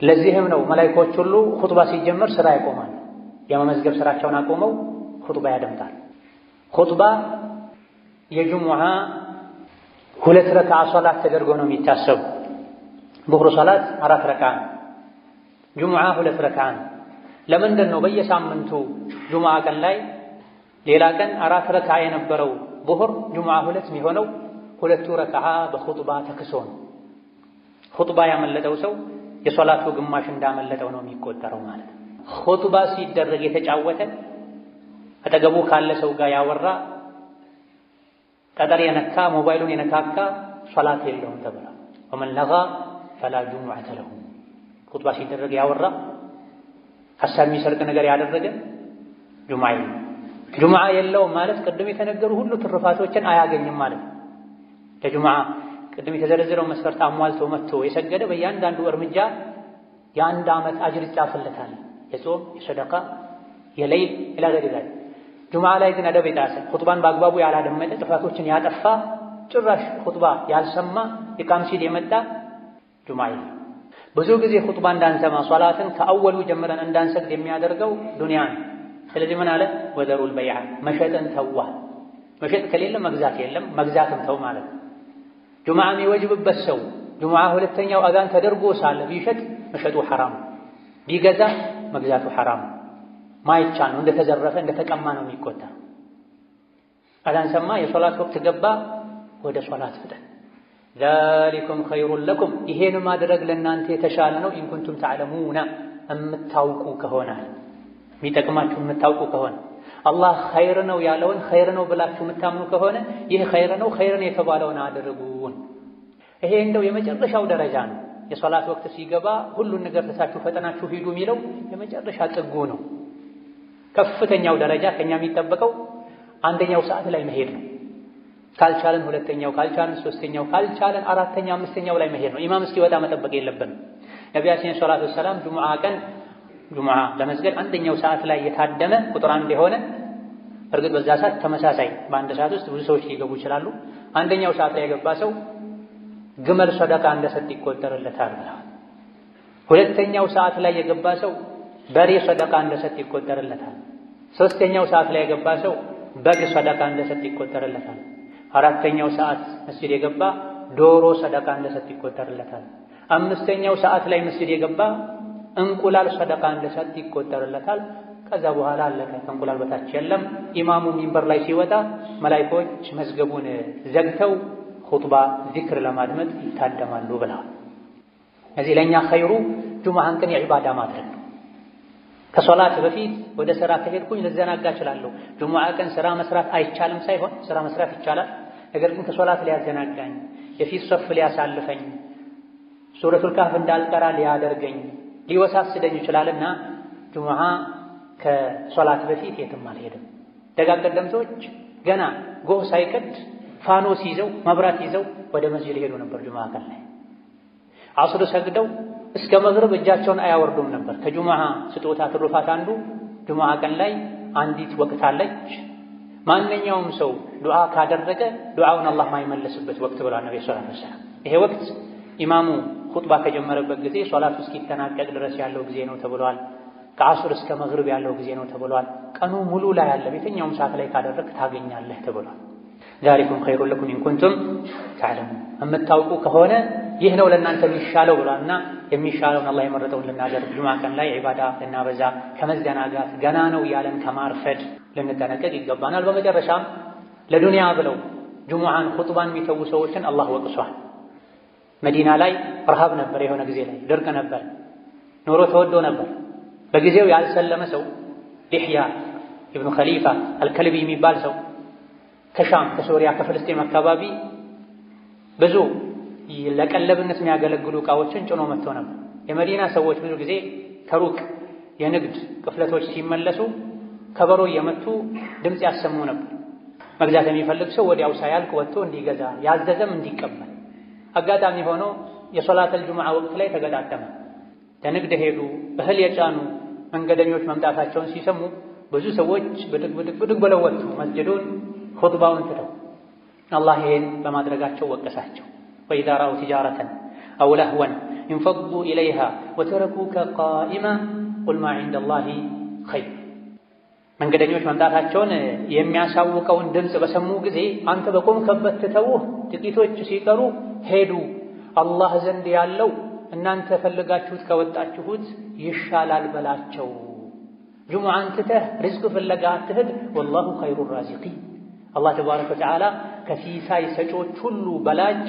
ለዚህም ነው መላኢኮች ሁሉ ኹጥባ ሲጀመር ስራ ያቆማሉ። የመመዝገብ ስራቸውን አቆመው ኹጥባ ያደምጣል። ኹጥባ የጁሙዓ 2 ረክዓ ሶላት ተደርጎ ነው የሚታሰቡ። ዙህር ሶላት 4 ረክዓ፣ ጁሙዓ 2 ረክዓ። ለምንድን ነው በየሳምንቱ ጁሙዓ ቀን ላይ ሌላ ቀን 4 ረክዓ የነበረው ዙህር ጁሙዓ 2 የሚሆነው? 2 ረክዓ በኹጥባ ተክሶ ነው። ኹጥባ ያመለጠው ሰው የሶላቱ ግማሽ እንዳመለጠው ነው የሚቆጠረው ማለት ነው። ኹጥባ ሲደረግ የተጫወተ አጠገቡ ካለ ሰው ጋር ያወራ ጠጠር የነካ ሞባይሉን የነካካ ሶላት የለውም ተብሏል። ወመን ለጋ ፈላ ጁሙዐተ ለሁ። ኹጥባ ሲደረግ ያወራ ሐሳብ የሚሰርቅ ነገር ያደረገ ጁሙዓ የለውም። ጁሙዓ የለውም ማለት ቅድም የተነገሩ ሁሉ ትርፋቶችን አያገኝም ማለት ነው። ለጁሙዓ ቅድም የተዘረዘረው መስፈርት አሟልቶ መጥቶ የሰገደ በእያንዳንዱ እርምጃ የአንድ ዓመት አጅር ይጻፍለታል። የጾም፣ የሰደቃ፣ የሌይል ኢላ ገይሪ ዛሊክ። ጁሙዓ ላይ ግን አደብ የጣሰ ኹጥባን በአግባቡ ያላደመጠ ጥፋቶችን ያጠፋ ጭራሽ ኹጥባ ያልሰማ ኢቃም ሲል የመጣ ጁሙዓ የለም። ብዙ ጊዜ ኹጥባ እንዳንሰማ ሶላትን ከአወሉ ጀምረን እንዳንሰግድ የሚያደርገው ዱንያ ነው። ስለዚህ ምን አለ? ወዘሩል በይዓ መሸጥን ተዋ። መሸጥ ከሌለ መግዛት የለም፣ መግዛትም ተው ማለት ነው። ጁሙዓ የሚወጅብበት ሰው ጁሙዓ 2ኛው አዛን ተደርጎ ሳለ ቢሸጥ መሸጡ ሐራም፣ ቢገዛ መግዛቱ ሐራም። ማይቻል ነው፣ እንደተዘረፈ እንደተቀማ ነው የሚቆጠር። አዛን ሰማ፣ የሶላት ወቅት ገባ፣ ወደ ሶላት ፍጠን። ዛሊኩም ኸይሩን ለኩም፣ ይሄን ማድረግ ለእናንተ የተሻለ ነው። ኢንኩንቱም ተዕለሙና፣ የምታውቁ ከሆነ የሚጠቅማችሁ የምታውቁ ከሆነ አላህ ኸይር ነው ያለውን ኸይር ነው ብላችሁ የምታምኑ ከሆነ ይህ ኸይር ነው፣ ኸይርን የተባለውን አድርጉን። ይሄ እንደው የመጨረሻው ደረጃ ነው። የሶላት ወቅት ሲገባ ሁሉን ነገር ትታችሁ ፈጠናችሁ ሂዱ የሚለው የመጨረሻ ጥጉ ነው። ከፍተኛው ደረጃ ከኛ የሚጠበቀው 1ኛው ሰዓት ላይ መሄድ ነው። ካልቻለን 2ኛው፣ ካልቻለን 3ኛው፣ ካልቻለን 4ኛ፣ 5ኛው ላይ መሄድ ነው። ኢማም እስኪወጣ መጠበቅ የለብንም። ነቢያችን ሰለላሁ ዐለይሂ ወሰለም ጁሙዓ ቀን ጁሙዓ ለመስገድ 1ኛው ሰዓት ላይ የታደመ ቁጥር 1 የሆነ እርግጥ በዛ ሰዓት ተመሳሳይ በአንድ ሰዓት ውስጥ ብዙ ሰዎች ሊገቡ ይችላሉ። 1ኛው ሰዓት ላይ የገባ ሰው ግመል ሰደቃ እንደሰጥ ይቆጠርለታል ብለዋል። 2ኛው ሰዓት ላይ የገባ ሰው በሬ ሰደቃ እንደሰጥ ይቆጠርለታል። 3ኛው ሰዓት ላይ የገባ ሰው በግ ሰደቃ እንደሰጥ ይቆጠርለታል። አራተኛው ሰዓት መስጂድ የገባ ዶሮ ሰደቃ እንደሰጥ ይቆጠርለታል። አምስተኛው ሰዓት ላይ መስጂድ የገባ እንቁላል ሰደቃ እንደሰጥ ይቆጠርለታል። ከዛ በኋላ አለቀ። ከእንቁላል በታች የለም። ኢማሙ ሚንበር ላይ ሲወጣ መላኢኮች መዝገቡን ዘግተው ኹጥባ ዚክር ለማድመጥ ይታደማሉ ብለዋል። እዚህ ለእኛ ኸይሩ ጁምዓን ቀን የዒባዳ ማድረግ ነው። ከሶላት በፊት ወደ ሥራ ከሄድኩኝ ልዘናጋ እችላለሁ። ጁምዓ ቀን ሥራ መስራት አይቻልም ሳይሆን ሥራ መስራት ይቻላል። ነገር ግን ከሶላት ሊያዘናጋኝ፣ የፊት ሶፍ ሊያሳልፈኝ፣ ሱረቱል ካህፍ እንዳልቀራ ሊያደርገኝ፣ ሊወሳስደኝ ይችላልና ጁምዓ ከሶላት በፊት የትም አልሄድም። ደጋግ ቀደምቶች ገና ጎህ ሳይቀድ ፋኖስ ይዘው መብራት ይዘው ወደ መስጂድ ሄዱ ነበር። ጁምዓ ቀን ላይ ዐስር ሰግደው እስከ መግሪብ እጃቸውን አያወርዱም ነበር። ከጁምዓ ስጦታ ትሩፋት አንዱ ጁምዓ ቀን ላይ አንዲት ወቅት አለች። ማንኛውም ሰው ዱዓ ካደረገ ዱዓውን አላህ ማይመለስበት ወቅት ብሏል ነብዩ ሰለላሁ ዐለይሂ ወሰለም። ይሄ ወቅት ኢማሙ ኹጥባ ከጀመረበት ጊዜ ሶላቱ እስኪጠናቀቅ ድረስ ያለው ጊዜ ነው ተብሏል። ከዐስር እስከ መግሪብ ያለው ጊዜ ነው ተብሏል። ቀኑ ሙሉ ላይ ያለ የትኛውም ሰዓት ላይ ካደረግ ታገኛለህ ተብሏል። ዛሊኩም ኸይሩን ለኩም ኢን ኩንቱም ተዕለሙን፣ የምታውቁ ከሆነ ይህ ነው ለእናንተ የሚሻለው ብሏልና የሚሻለውን አላህ የመረጠውን ልናደርግ፣ ጁምዓ ቀን ላይ ዒባዳ ልናበዛ፣ ከመዘናጋት ገና ነው ያለን ከማርፈድ ልንጠነቀቅ ይገባናል። በመጨረሻም ለዱንያ ብለው ጁምዓን ኹጥባን የሚተዉ ሰዎችን አላህ ወቅሷል። መዲና ላይ ረሃብ ነበር፣ የሆነ ጊዜ ላይ ድርቅ ነበር፣ ኑሮ ተወዶ ነበር። በጊዜው ያልሰለመ ሰው ዲሕያ ኢብኑ ኸሊፋ አልከልቢ የሚባል ሰው ከሻም ከሶሪያ ከፍልስጤም አካባቢ ብዙ ለቀለብነት የሚያገለግሉ ዕቃዎችን ጭኖ መጥቶ ነበር። የመዲና ሰዎች ብዙ ጊዜ ከሩቅ የንግድ ቅፍለቶች ሲመለሱ ከበሮ እየመቱ ድምፅ ያሰሙ ነበር። መግዛት የሚፈልግ ሰው ወዲያው ሳያልቅ ወጥቶ እንዲገዛ፣ ያዘዘም እንዲቀበል። አጋጣሚ ሆኖ የሶላተል ጁምዓ ወቅት ላይ ተገጣጠመ። ለንግድ ሄዱ። እህል የጫኑ መንገደኞች መምጣታቸውን ሲሰሙ ብዙ ሰዎች ብድግ ብለው ወጡ፣ መስጅዱን ኹጥባውን ትተው። አላህ ይሄን በማድረጋቸው ወቀሳቸው። ወኢዛ ረአው ቲጃረተን አው ለህወን እንፈዱ ኢለይሃ ወተረኩከ ቃኢማ ቁል ማ ዒንደላሂ ኸይር። መንገደኞች መምጣታቸውን የሚያሳውቀውን ድምፅ በሰሙ ጊዜ አንተ በቆምከበት ትተውህ ጥቂቶች ሲቀሩ ሄዱ። አላህ ዘንድ ያለው እናንተ ፈልጋችሁት ከወጣችሁት ይሻላል በላቸው። ጁምዓን ትተህ ሪዝቅ ፍለጋ አትሂድ። ወላሁ ኸይሩ ራዚቂን፣ አላህ ተባረከ ወተዓላ ከሲሳይ ሰጮች ሁሉ በላጭ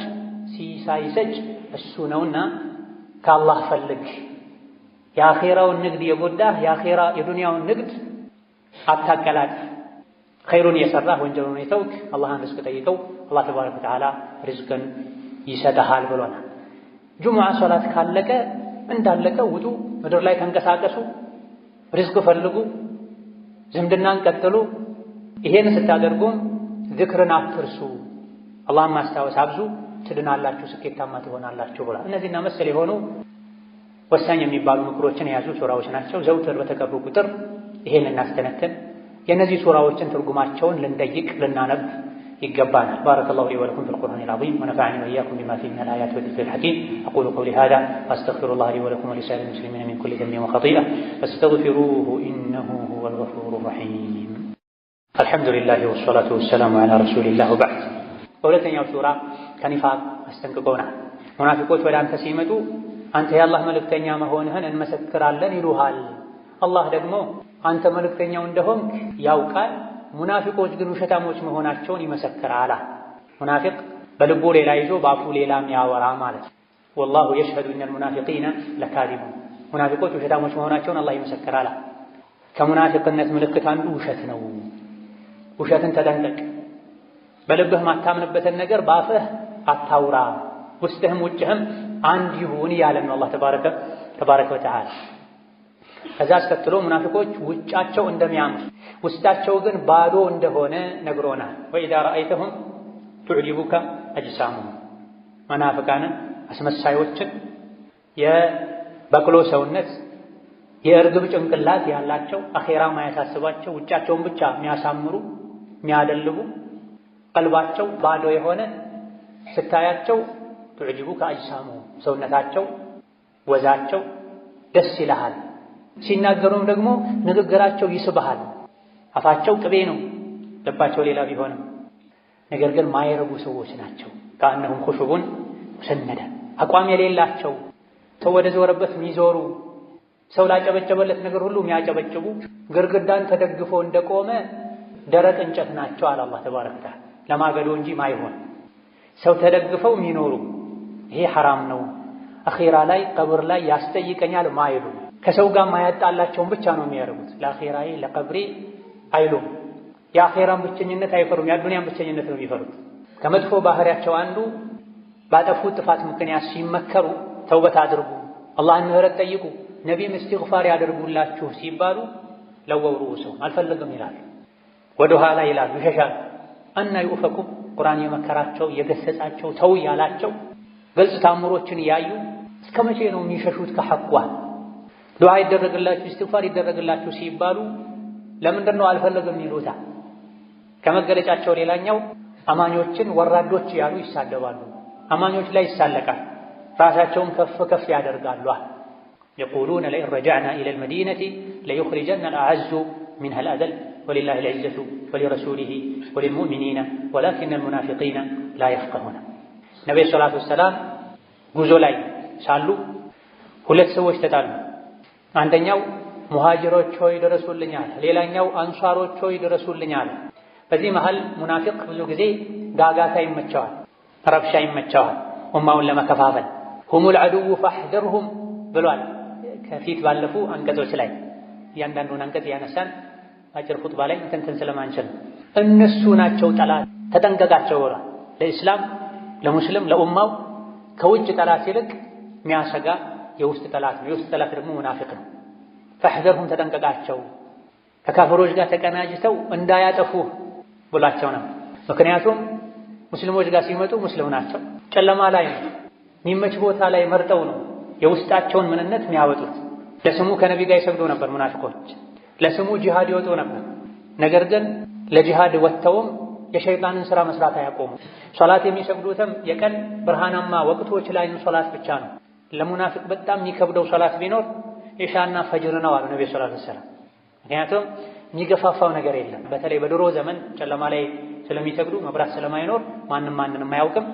ሲሳይ ሰጭ እሱ ነውና ከአላህ ፈልግ። የአኼራውን ንግድ የጎዳህ የአኼራ የዱንያውን ንግድ አታቀላጥ። ኸይሩን የሰራህ ወንጀሉን የተውክ አላህን ሪዝቅ ጠይቀው፣ አላህ ተባረከ ወተዓላ ሪዝቅን ይሰጥሃል ብሎናል። ጁምዓ ሶላት ካለቀ እንዳለቀ ውጡ፣ ምድር ላይ ተንቀሳቀሱ፣ ሪዝቅ ፈልጉ፣ ዝምድናን ቀጥሉ። ይሄን ስታደርጉም ዝክርን አትርሱ፣ አላህን ማስታወስ አብዙ፣ ትድናላችሁ፣ ስኬታማ ትሆናላችሁ ብሏል። እነዚህና መሰል የሆኑ ወሳኝ የሚባሉ ምክሮችን የያዙ ሱራዎች ናቸው። ዘውትር በተቀሩ ቁጥር ይሄን እናስተነትን፣ የእነዚህ ሱራዎችን ትርጉማቸውን ልንጠይቅ ልናነብ ይገባናል። ባረከላሁ ሊ ወለኩም ፊል ቁርአኒል ዐዚም ወነፈዐኒ ወኢያኩም ቢማ ፊሂ ሚነል አያቲ ወዚክሪል ሐኪም አቁሉ ቀውሊ ሃዛ ወአስተግፊሩላህ ሊ ወለኩም ወሊሳኢሪል ሙስሊሚና ሚን ኩሊ ዘንቢን ወኸጢአ ፈስተግፊሩሁ ኢነሁ ሁወል ገፉሩር ረሒም። አልሐምዱሊላህ ወሰላቱ ወሰላሙ ዐላ ረሱሊላህ ወበዕድ። በሁለተኛው ሱራ ከኒፋቅ አስጠንቅቆናል። ሙናፊቆች ወደ አንተ ሲመጡ አንተ የአላህ መልእክተኛ መሆንህን እንመሰክራለን ይሉሃል። አላህ ደግሞ አንተ መልእክተኛው እንደሆንክ ያውቃል፣ ሙናፊቆች ግን ውሸታሞች መሆናቸውን ይመሰክራል። ሙናፊቅ በልቡ ሌላ ይዞ በአፉ ሌላ የሚያወራ ማለት ነው። ወላሁ የሽሀዱ ኢነል ሙናፊቂነ ለካዚቡን፣ ሙናፊቆች ውሸታሞች መሆናቸውን አላህ ይመሰክራል። ከሙናፊቅነት ምልክት አንዱ ውሸት ነው። ውሸትን ተጠንቀቅ። በልብህ ማታምንበትን ነገር በአፍህ አታውራ፣ ውስጥህም ውጭህም አንድ ይሁን እያለን ነው አላህ ተባረከ ወተዓላ። ከዛ አስከትሎ ሙናፊቆች ውጫቸው እንደሚያምር ውስጣቸው ግን ባዶ እንደሆነ ነግሮናል። ወኢዛ ረአይተሁም ቱዕጂቡከ አጅሳሙሁም፣ መናፍቃንን አስመሳዮችን የበቅሎ ሰውነት የእርግብ ጭንቅላት ያላቸው አኼራ ማያሳስባቸው ውጫቸውን ብቻ የሚያሳምሩ የሚያደልቡ ቀልባቸው ባዶ የሆነ ስታያቸው ቱዕጂቡከ አጅሳሙሁም፣ ሰውነታቸው ወዛቸው ደስ ይልሃል። ሲናገሩም ደግሞ ንግግራቸው ይስብሃል። አፋቸው ቅቤ ነው፣ ልባቸው ሌላ ቢሆንም ነገር ግን ማይረቡ ሰዎች ናቸው። ከአነሁም ኹሹቡን ሙሰነዳ አቋም የሌላቸው ሰው ወደ ዞረበት የሚዞሩ ሰው ላጨበጨበለት ነገር ሁሉ የሚያጨበጭቡ ግርግዳን ተደግፎ እንደቆመ ደረቅ እንጨት ናቸው አለ አላህ ተባረከ ወተዓላ። ለማገዶ እንጂ ማይሆን ሰው ተደግፈው የሚኖሩ ይሄ ሐራም ነው፣ አኺራ ላይ ቀብር ላይ ያስጠይቀኛል ማይሉ ከሰው ጋር ማያጣላቸውን ብቻ ነው የሚያደርጉት። ለአኺራዬ ለቀብሬ አይሉም። የአኺራን ብቸኝነት አይፈሩም፣ የአዱንያን ብቸኝነት ነው የሚፈሩት። ከመጥፎ ባህሪያቸው አንዱ ባጠፉት ጥፋት ምክንያት ሲመከሩ ተውበት አድርጉ፣ አላህን ምህረት ጠይቁ፣ ነቢይም እስትግፋር ያደርጉላችሁ ሲባሉ ለወው ሩኡሰው አልፈልግም ይላሉ፣ ወደ ኋላ ይላሉ፣ ይሸሻሉ። አና ዩፈኩም ቁርአን የመከራቸው የገሰጻቸው ተው ያላቸው ግልጽ ታምሮችን ያዩ እስከ መቼ ነው የሚሸሹት ከሐቋ? ዱዓ ይደረግላችሁ እስትግፋር ይደረግላችሁ ሲባሉ ለምንድን ነው አልፈልግም ይሉታ? ከመገለጫቸው ሌላኛው አማኞችን ወራዶች ያሉ ይሳደባሉ፣ አማኞች ላይ ይሳለቃል፣ ራሳቸውን ከፍ ከፍ ያደርጋሉ። የቁሉነ ለኢን ረጀዕና ኢለል መዲነቲ ለዩኽሪጀና አልአዐዙ ሚንሀል አዘል ወሊላሂል ዒዘቱ ወሊረሱሊሂ ወሊልሙእሚኒና ወላኪነል ሙናፊቂነ ላ የፍቀሁነ። ነቢዩ ሰላቱ ወሰላም ጉዞ ላይ ሳሉ ሁለት ሰዎች ተጣሉ። አንደኛው ሙሃጅሮች ሆይ ድረሱልኝ አለ፣ ሌላኛው አንሷሮች ሆይ ድረሱልኝ አለ። በዚህ መሃል ሙናፊቅ ብዙ ጊዜ ጋጋታ ይመቸዋል፣ ረብሻ ይመቸዋል፣ ኡማውን ለመከፋፈል። ሁሙል ዐዱው ፈሕዘርሁም ብሏል ከፊት ባለፉ አንቀጾች ላይ። እያንዳንዱን አንቀጽ ያነሳን አጭር ኹጥባ ላይ እንትን ስለማንችል እነሱ ናቸው ጠላት ተጠንቀቃቸው ብሏል። ለኢስላም ለሙስሊም ለኡማው ከውጭ ጠላት ይልቅ የሚያሰጋ የውስጥ ጠላት ነው። የውስጥ ጠላት ደግሞ ሙናፊቅ ነው። ፈሕዘርሁም ተጠንቀቃቸው፣ ከካፍሮች ጋር ተቀናጅተው እንዳያጠፉ ብሏቸው ነው። ምክንያቱም ሙስሊሞች ጋር ሲመጡ ሙስሊም ናቸው፣ ጨለማ ላይ ነው፣ የሚመች ቦታ ላይ መርጠው ነው የውስጣቸውን ምንነት የሚያወጡት። ለስሙ ከነቢ ጋር ይሰግዱ ነበር ሙናፊቆች፣ ለስሙ ጂሃድ ይወጡ ነበር። ነገር ግን ለጂሃድ ወጥተውም የሸይጣንን ሥራ መስራት አያቆሙ። ሶላት የሚሰግዱትም የቀን ብርሃናማ ወቅቶች ላይ ሶላት ብቻ ነው። ለሙናፊቅ በጣም የሚከብደው ሶላት ቢኖር ኢሻና ፈጅር ነው አሉ ነብዩ ሰለላሁ ዐለይሂ ወሰለም። ምክንያቱም የሚገፋፋው ነገር የለም። በተለይ በድሮ ዘመን ጨለማ ላይ ስለሚሰግዱ መብራት ስለማይኖር ማንንም አያውቅም።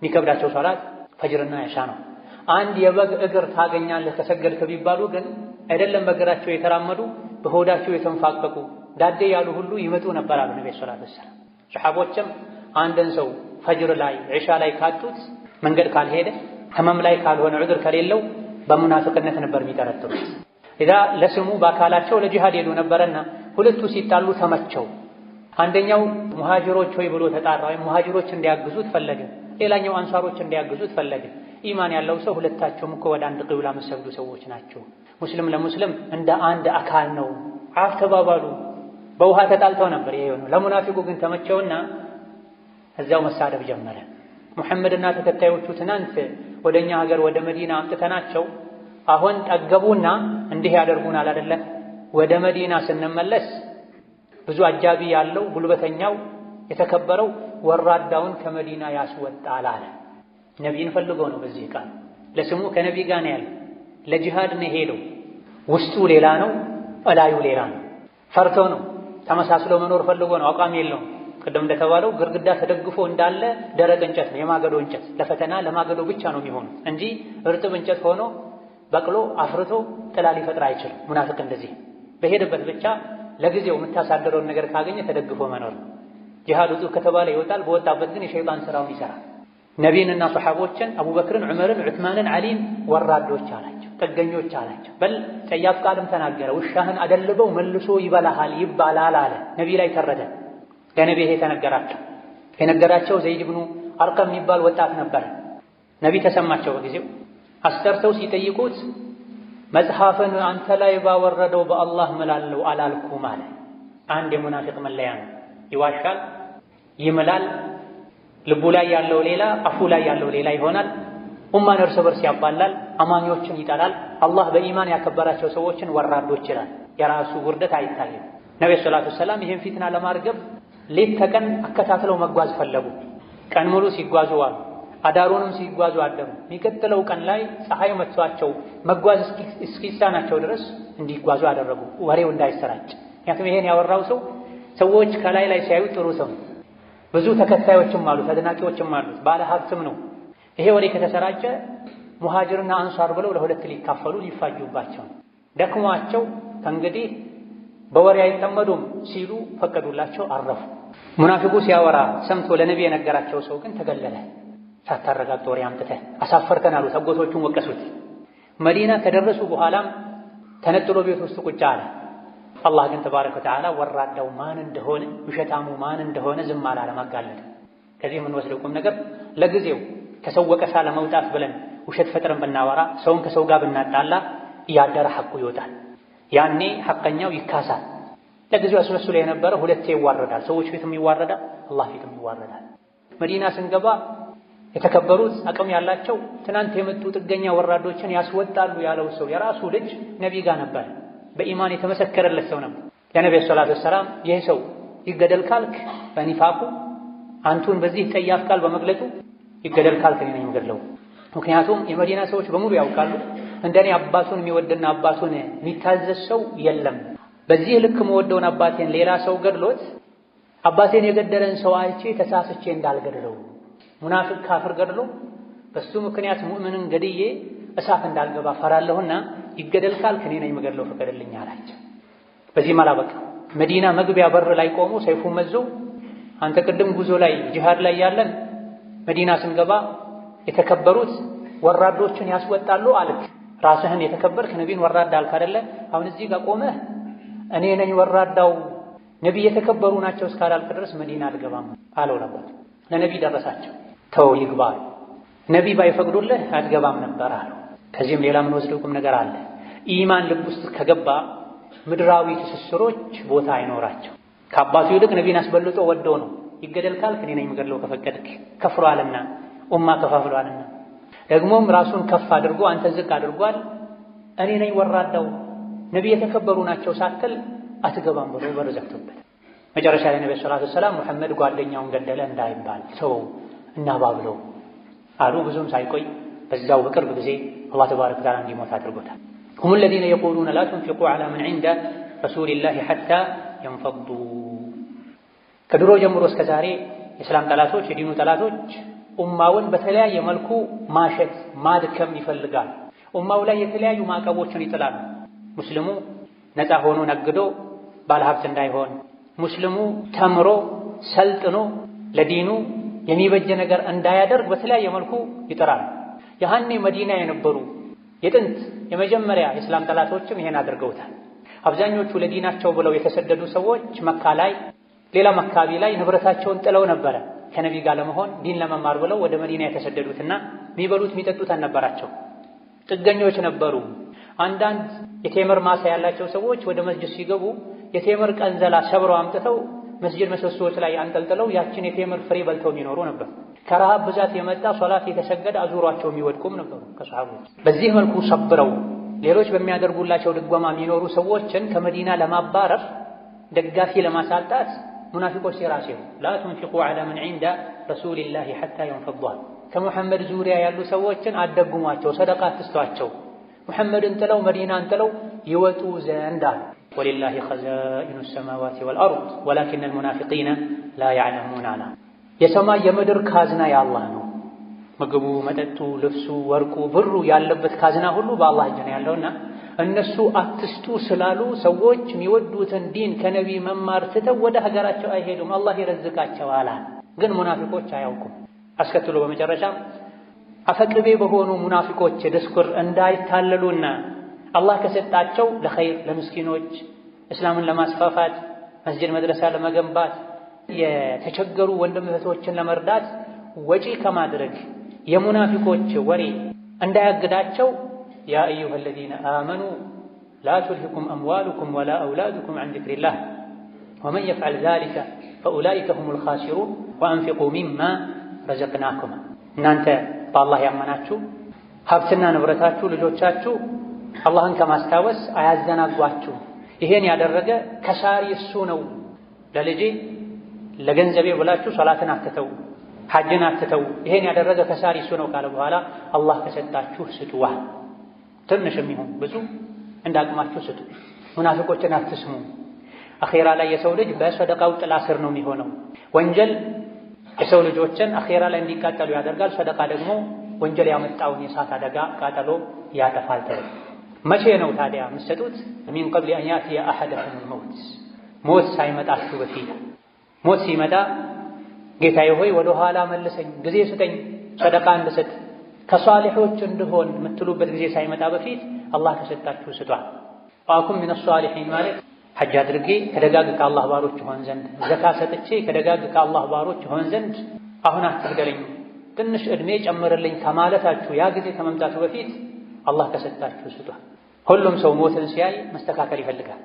የሚከብዳቸው ሶላት ፈጅርና ኢሻ ነው። አንድ የበግ እግር ታገኛለህ ከሰገድክ ቢባሉ ግን አይደለም በእግራቸው የተራመዱ በሆዳቸው የተንፋቀቁ ዳዴ ያሉ ሁሉ ይመጡ ነበር አሉ ነብዩ ሰለላሁ ዐለይሂ ወሰለም። ሰሐቦችም አንድን ሰው ፈጅር ላይ ኢሻ ላይ ካጡት መንገድ ካልሄደ ህመም ላይ ካልሆነ ዑድር ከሌለው በሙናፊቅነት ነበር የሚጠረጥሩት። ኢዛ ለስሙ በአካላቸው ለጂሃድ ሄዱ ነበርና ሁለቱ ሲጣሉ ተመቸው። አንደኛው ሙሃጅሮች ሆይ ብሎ ተጣራ፣ ወይም ሙሃጅሮች እንዲያግዙት ፈለገ። ሌላኛው አንሷሮች እንዲያግዙት ፈለገ። ኢማን ያለው ሰው ሁለታቸውም እኮ ወደ አንድ ቂብላ የሚሰግዱ ሰዎች ናቸው፣ ሙስሊም ለሙስሊም እንደ አንድ አካል ነው፣ አፍ ተባባሉ። በውሃ ተጣልተው ነበር ይሄ ነው። ለሙናፊቁ ግን ተመቸውና እዚያው መሳደብ ጀመረ። ሙሐመድና ተከታዮቹ ትናንት ወደኛ ሀገር ወደ መዲና አምጥተናቸው አሁን ጠገቡና እንዲህ ያደርጉናል አይደለ? ወደ መዲና ስንመለስ ብዙ አጃቢ ያለው ጉልበተኛው የተከበረው ወራዳውን ከመዲና ያስወጣል አለ። ነቢይን ፈልጎ ነው። በዚህ ቃል ለስሙ ከነቢ ጋር ነው ያለው፣ ለጂሃድ ነው ሄደው። ውስጡ ሌላ ነው፣ እላዩ ሌላ ነው። ፈርቶ ነው፣ ተመሳስሎ መኖር ፈልጎ ነው። አቋም የለውም። ቅድም እንደተባለው ግርግዳ ተደግፎ እንዳለ ደረቅ እንጨት ነው፣ የማገዶ እንጨት። ለፈተና ለማገዶ ብቻ ነው የሚሆኑት እንጂ እርጥብ እንጨት ሆኖ በቅሎ አፍርቶ ጥላ ሊፈጥር አይችልም። ሙናፊቅ እንደዚህ በሄደበት ብቻ ለጊዜው የምታሳደረውን ነገር ካገኘ ተደግፎ መኖር ነው። ጂሃድ ውጡ ከተባለ ይወጣል፣ በወጣበት ግን የሸይጣን ስራውን ይሰራል። ነቢይንና ሰሐቦችን አቡበክርን፣ ዑመርን፣ ዑስማንን፣ ዓሊን ወራዶች አላቸው፣ ጥገኞች አላቸው። በል ጸያፍ ቃልም ተናገረ። ውሻህን አደልበው መልሶ ይበላሃል ይባላል አለ። ነቢይ ላይ ተረደ። ለነቢይ ይሄ ተነገራቸው። የነገራቸው ዘይድ ብኑ አርቀም የሚባል ወጣት ነበር። ነቢይ ተሰማቸው። በጊዜው አስጠርተው ሲጠይቁት መጽሐፍን አንተ ላይ ባወረደው በአላህ እምላለሁ አላልኩም አለ። አንድ የሙናፊቅ መለያ ነው። ይዋሻል፣ ይምላል። ልቡ ላይ ያለው ሌላ፣ አፉ ላይ ያለው ሌላ ይሆናል። ኡማን እርስ በርስ ያባላል፣ አማኞችን ይጠላል። አላህ በኢማን ያከበራቸው ሰዎችን ወራዶች ይላል። የራሱ ውርደት አይታይም። ነብዩ ሰለላሁ ዐለይሂ ወሰለም ይህን ፊትና ለማርገብ ሌት ተቀን አከታትለው መጓዝ ፈለጉ። ቀን ሙሉ ሲጓዙ ዋሉ፣ አዳሩንም ሲጓዙ አደሩ። የሚቀጥለው ቀን ላይ ፀሐይ መጥቷቸው መጓዝ እስኪሳናቸው ድረስ እንዲጓዙ አደረጉ፣ ወሬው እንዳይሰራጭ። ምክንያቱም ይሄን ያወራው ሰው ሰዎች ከላይ ላይ ሲያዩ ጥሩ ሰው፣ ብዙ ተከታዮችም አሉት፣ አድናቂዎችም አሉት፣ ባለ ሀብትም ነው። ይሄ ወሬ ከተሰራጨ ሙሃጅርና አንሷር ብለው ለሁለት ሊካፈሉ ሊፋጁባቸው ደክሟቸው ከእንግዲህ በወሬ አይጠመዱም ሲሉ ፈቀዱላቸው፣ አረፉ። ሙናፊቁ ሲያወራ ሰምቶ ለነቢ የነገራቸው ሰው ግን ተገለለ። ሳታረጋግጥ ወሬ አምጥተህ አሳፈርከን አሉት። አጎቶቹን ወቀሱት። መዲና ከደረሱ በኋላም ተነጥሎ ቤት ውስጥ ቁጭ አለ። አላህ ግን ተባረከ ወተዓላ ወራዳው ማን እንደሆነ ውሸታሙ ማን እንደሆነ ዝም አላለም፣ አጋለጠ። ከዚህ የምንወስደው ቁም ነገር ለጊዜው ከሰው ወቀሳ ለመውጣት ብለን ውሸት ፈጥረን ብናወራ፣ ሰውን ከሰው ጋር ብናጣላ እያደረ ሐቁ ይወጣል። ያኔ ሐቀኛው ይካሳል። ለጊዜው አስመስሎ የነበረ ሁለቴ ይዋረዳል። ሰዎች ፊትም ይዋረዳል፣ አላህ ፊትም ይዋረዳል። መዲና ስንገባ የተከበሩት አቅም ያላቸው ትናንት የመጡ ጥገኛ ወራዶችን ያስወጣሉ ያለው ሰው የራሱ ልጅ ነቢ ጋር ነበር። በኢማን የተመሰከረለት ሰው ነበር። ለነብዩ ሰለላሁ ዐለይሂ ወሰለም ይህ ሰው ይገደል ካልክ በኒፋቁ አንቱን በዚህ ጠያፍ ቃል በመግለጡ ይገደል ካልክ እኔ ነኝ የምገድለው። ምክንያቱም የመዲና ሰዎች በሙሉ ያውቃሉ እንደኔ አባቱን የሚወድና አባቱን የሚታዘዝ ሰው የለም። በዚህ ልክ መወደውን አባቴን ሌላ ሰው ገድሎት አባቴን የገደለን ሰው አይቼ ተሳስቼ እንዳልገድለው፣ ሙናፊቅ ካፍር ገድሎ በሱ ምክንያት ሙእምንን ገድዬ እሳት እንዳልገባ ፈራለሁና ይገደል ካልክ እኔ ነኝ የምገድለው ፍቀድልኝ አላቸው። በዚህም አላበቃ። መዲና መግቢያ በር ላይ ቆሞ ሰይፉን መዞ አንተ ቅድም ጉዞ ላይ ጂሃድ ላይ ያለን መዲና ስንገባ የተከበሩት ወራዶችን ያስወጣሉ አልክ። ራስህን የተከበርክ ነቢን ወራዳ አልክ አይደለ? አሁን እዚህ ጋር ቆመህ እኔ ነኝ ወራዳው ነቢ የተከበሩ ናቸው እስካላልክ ድረስ መዲና አልገባም አለው ነበር። ለነቢ ደረሳቸው። ተው ይግባ፣ ነቢ ባይፈቅዱልህ አትገባም ነበር አለው። ከዚህም ሌላ ምን ወስደው ቁም ነገር አለ። ኢማን ልብ ውስጥ ከገባ ምድራዊ ትስስሮች ቦታ አይኖራቸው። ከአባቱ ይልቅ ነቢን አስበልጦ ወደው ነው። ይገደል ካልክ እኔ ነኝ የምገድለው ከፈቀድክ። ከፍሯልና ኡማ ከፋፍሏልና ደግሞም ራሱን ከፍ አድርጎ አንተ ዝቅ አድርጓል። እኔ ነኝ ወራዳው ነቢ የተከበሩ ናቸው ሳትል አትገባም ብሎ በር ዘግቶበት መጨረሻ ላይ ነብዩ ሰለላሁ ዐለይሂ ወሰለም ሙሐመድ ጓደኛውን ገደለ እንዳይባል ሰው እናባብለው አሉ። ብዙም ሳይቆይ በዛው በቅርብ ጊዜ አላህ ተባረከ ወተዓላ እንዲሞት አድርጎታል። هم الذين يقولون لا تنفقوا على من عند رسول الله حتى ينفضوا። ከድሮ ጀምሮ እስከ ዛሬ የእስላም ጠላቶች የዲኑ ጠላቶች ኡማውን በተለያየ መልኩ ማሸት ማድከም ይፈልጋል። ኡማው ላይ የተለያዩ ማዕቀቦችን ይጥላሉ። ሙስሊሙ ነፃ ሆኖ ነግዶ ባለሀብት እንዳይሆን፣ ሙስሊሙ ተምሮ ሰልጥኖ ለዲኑ የሚበጀ ነገር እንዳያደርግ በተለያየ መልኩ ይጥራል። ያኔ መዲና የነበሩ የጥንት የመጀመሪያ የእስላም ጠላቶችም ይሄን አድርገውታል። አብዛኞቹ ለዲናቸው ብለው የተሰደዱ ሰዎች መካ ላይ ሌላም አካባቢ ላይ ንብረታቸውን ጥለው ነበረ ከነቢ ጋር ለመሆን ዲን ለመማር ብለው ወደ መዲና የተሰደዱትና የሚበሉት የሚጠጡት አልነበራቸው፣ ጥገኞች ነበሩ። አንዳንድ የቴምር ማሳ ያላቸው ሰዎች ወደ መስጂድ ሲገቡ የቴምር ቀንዘላ ሰብረው አምጥተው መስጂድ ምሰሶዎች ላይ አንጠልጥለው ያችን የቴምር ፍሬ በልተው የሚኖሩ ነበር። ከረሃብ ብዛት የመጣ ሶላት የተሰገደ አዙሯቸው የሚወድቁም ነበሩ ከሰሃቦች። በዚህ መልኩ ሰብረው ሌሎች በሚያደርጉላቸው ድጎማ የሚኖሩ ሰዎችን ከመዲና ለማባረር ደጋፊ ለማሳጣት ሙናፊቆች ሲራሴው ላ ቱንፊቁ ዐላ መን ዒንደ ረሱሊላሂ ሐታ የንፈዱ። ከሙሐመድ ዙሪያ ያሉ ሰዎችን አደጉሟቸው፣ ሰደቃ አትስጧቸው፣ ሙሐመድን ጥለው መዲናን ጥለው ይወጡ ዘንድ አሉ። ወሊላሂ ኸዛኢኑ ሰማዋቲ ወልአርድ ወላኪነል ሙናፊቂነ ላ ያዕለሙን አላ። የሰማይ የምድር ካዝና የአላህ ነው። ምግቡ፣ መጠጡ፣ ልብሱ፣ ወርቁ፣ ብሩ ያለበት ካዝና ሁሉ በአላህ እጅ ነው ያለውና እነሱ አትስጡ ስላሉ ሰዎች የሚወዱትን ዲን ከነቢ መማር ትተው ወደ ሀገራቸው አይሄዱም። አላህ ይረዝቃቸዋል። ግን ሙናፊቆች አያውቁም። አስከትሎ በመጨረሻም አፈቅቤ በሆኑ ሙናፊቆች ድስኩር እንዳይታለሉና አላህ ከሰጣቸው ለኸይር ለምስኪኖች እስላምን ለማስፋፋት መስጂድ መድረሳ ለመገንባት የተቸገሩ ወንድም እህቶችን ለመርዳት ወጪ ከማድረግ የሙናፊቆች ወሬ እንዳያግዳቸው ያ አዩሃ አለዚነ አመኑ ላ ቱልሂኩም አምዋሉኩም ወላ አውላዱኩም ዐን ዚክሪላህ ወመን የፍዐል ዛሊከ ፈኡላኢከ ሁሙል ኻሲሩን ወአንፊቁ ሚማ ረዘቅናኩም። እናንተ በአላህ ያመናችሁ ሀብትና ንብረታችሁ ልጆቻችሁ አላህን ከማስታወስ አያዘናጓችሁ። ይሄን ያደረገ ከሳሪ እሱ ነው። ለልጄ ለገንዘቤ ብላችሁ ሶላትን አትተው፣ ሐጅን አትተው። ይሄን ያደረገ ከሳሪ እሱ ነው ካለ በኋላ አላህ ከሰጣችሁ ስጡዋ፣ ትንሽም ይሁን ብዙ እንዳቅማችሁ ስጡ። ሙናፊቆችን አትስሙ። አኼራ ላይ የሰው ልጅ በሰደቃው ጥላ ስር ነው የሚሆነው። ወንጀል የሰው ልጆችን አኼራ ላይ እንዲቃጠሉ ያደርጋል። ሰደቃ ደግሞ ወንጀል ያመጣውን የእሳት አደጋ ቃጠሎ ያጠፋል። መቼ ነው ታዲያ የምትሰጡት? ሚን ቀብሊ አን ያእቲየ አሐደኩሙል መውት፣ ሞት ሳይመጣችሁ በፊት። ሞት ሲመጣ ጌታዬ ሆይ ወደ ኋላ መልሰኝ፣ ጊዜ ስጠኝ፣ ሰደቃ እንድሰጥ ከሷሊሖች እንድሆን የምትሉበት ጊዜ ሳይመጣ በፊት አላህ ከሰጣችሁ ስጧል። ወአኩን ሚነ ሷሊሒን ማለት ሐጅ አድርጌ ከደጋግ ከአላህ ባሮች ሆን ዘንድ፣ ዘካ ሰጥቼ ከደጋግ ከአላህ ባሮች ሆን ዘንድ አሁን አትግደለኝ፣ ትንሽ ዕድሜ ጨምርልኝ ከማለታችሁ ያ ጊዜ ከመምጣቱ በፊት አላህ ከሰጣችሁ ስጧል። ሁሉም ሰው ሞትን ሲያይ መስተካከል ይፈልጋል፣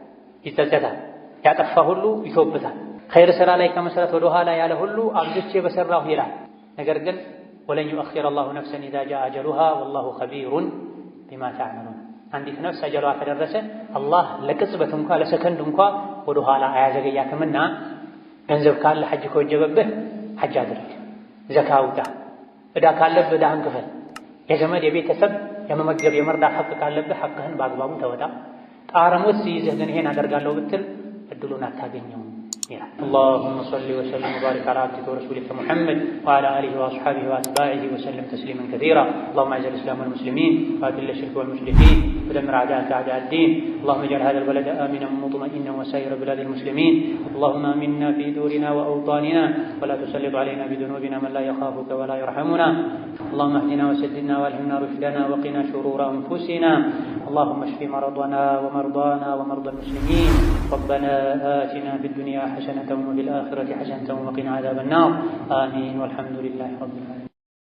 ይጸጸታል፣ ያጠፋ ሁሉ ይቶብታል። ኸይር ሥራ ላይ ከመሰረት ወደ ኋላ ያለ ሁሉ አብዝቼ በሰራሁ ይላል። ነገር ግን ወለን ዩአኺረ አላሁ ነፍሰን ኢዛ ጃአ አጀሉሃ ወላሁ ኸቢሩን ቢማ ተዕመሉን። አንዲት ነፍስ አጀሏ ከደረሰ አላህ ለቅጽበት እንኳ ለሰከንድ እንኳ ወደ ኋላ አያዘገያትምና ገንዘብ ካለ ሐጅ ከወጀበብህ ሐጅ አድርግ፣ ዘካ አውጣ፣ ዕዳ ካለብህ ዕዳህን ክፈል፣ የዘመድ የቤተሰብ የመመገብ የመርዳት ሐቅ ካለብህ ሐቅህን በአግባቡ ተወጣ። ጣረ ሞት ሲይዝህ ግን ይሄን አደርጋለሁ ብትል እድሉን አታገኘውም ይላል። اللهم صل وسلم وبارك على عبدك ورسولك محمد وعلى آله وأصحابه وأتباعه وسلم تسليما كثيرا. اللهم أعز الإسلام والمسلمين وأذل الشرك والمشركين ودمر أعداءك أعداء الدين. اللهم اجعل هذا البلد آمنا مطمئنا وسائر بلاد المسلمين. اللهم آمنا في دورنا وأوطاننا ولا تسلط علينا بذنوبنا من لا يخافك ولا يرحمنا. اللهم اهدنا وسددنا والهمنا رشدنا وقنا شرور أنفسنا. اللهم اشف مرضنا ومرضانا ومرضى المسلمين. ربنا آتنا في الدنيا حسنة وفي الآخرة حسنة وقنا عذاب النار. آمين والحمد لله رب العالمين.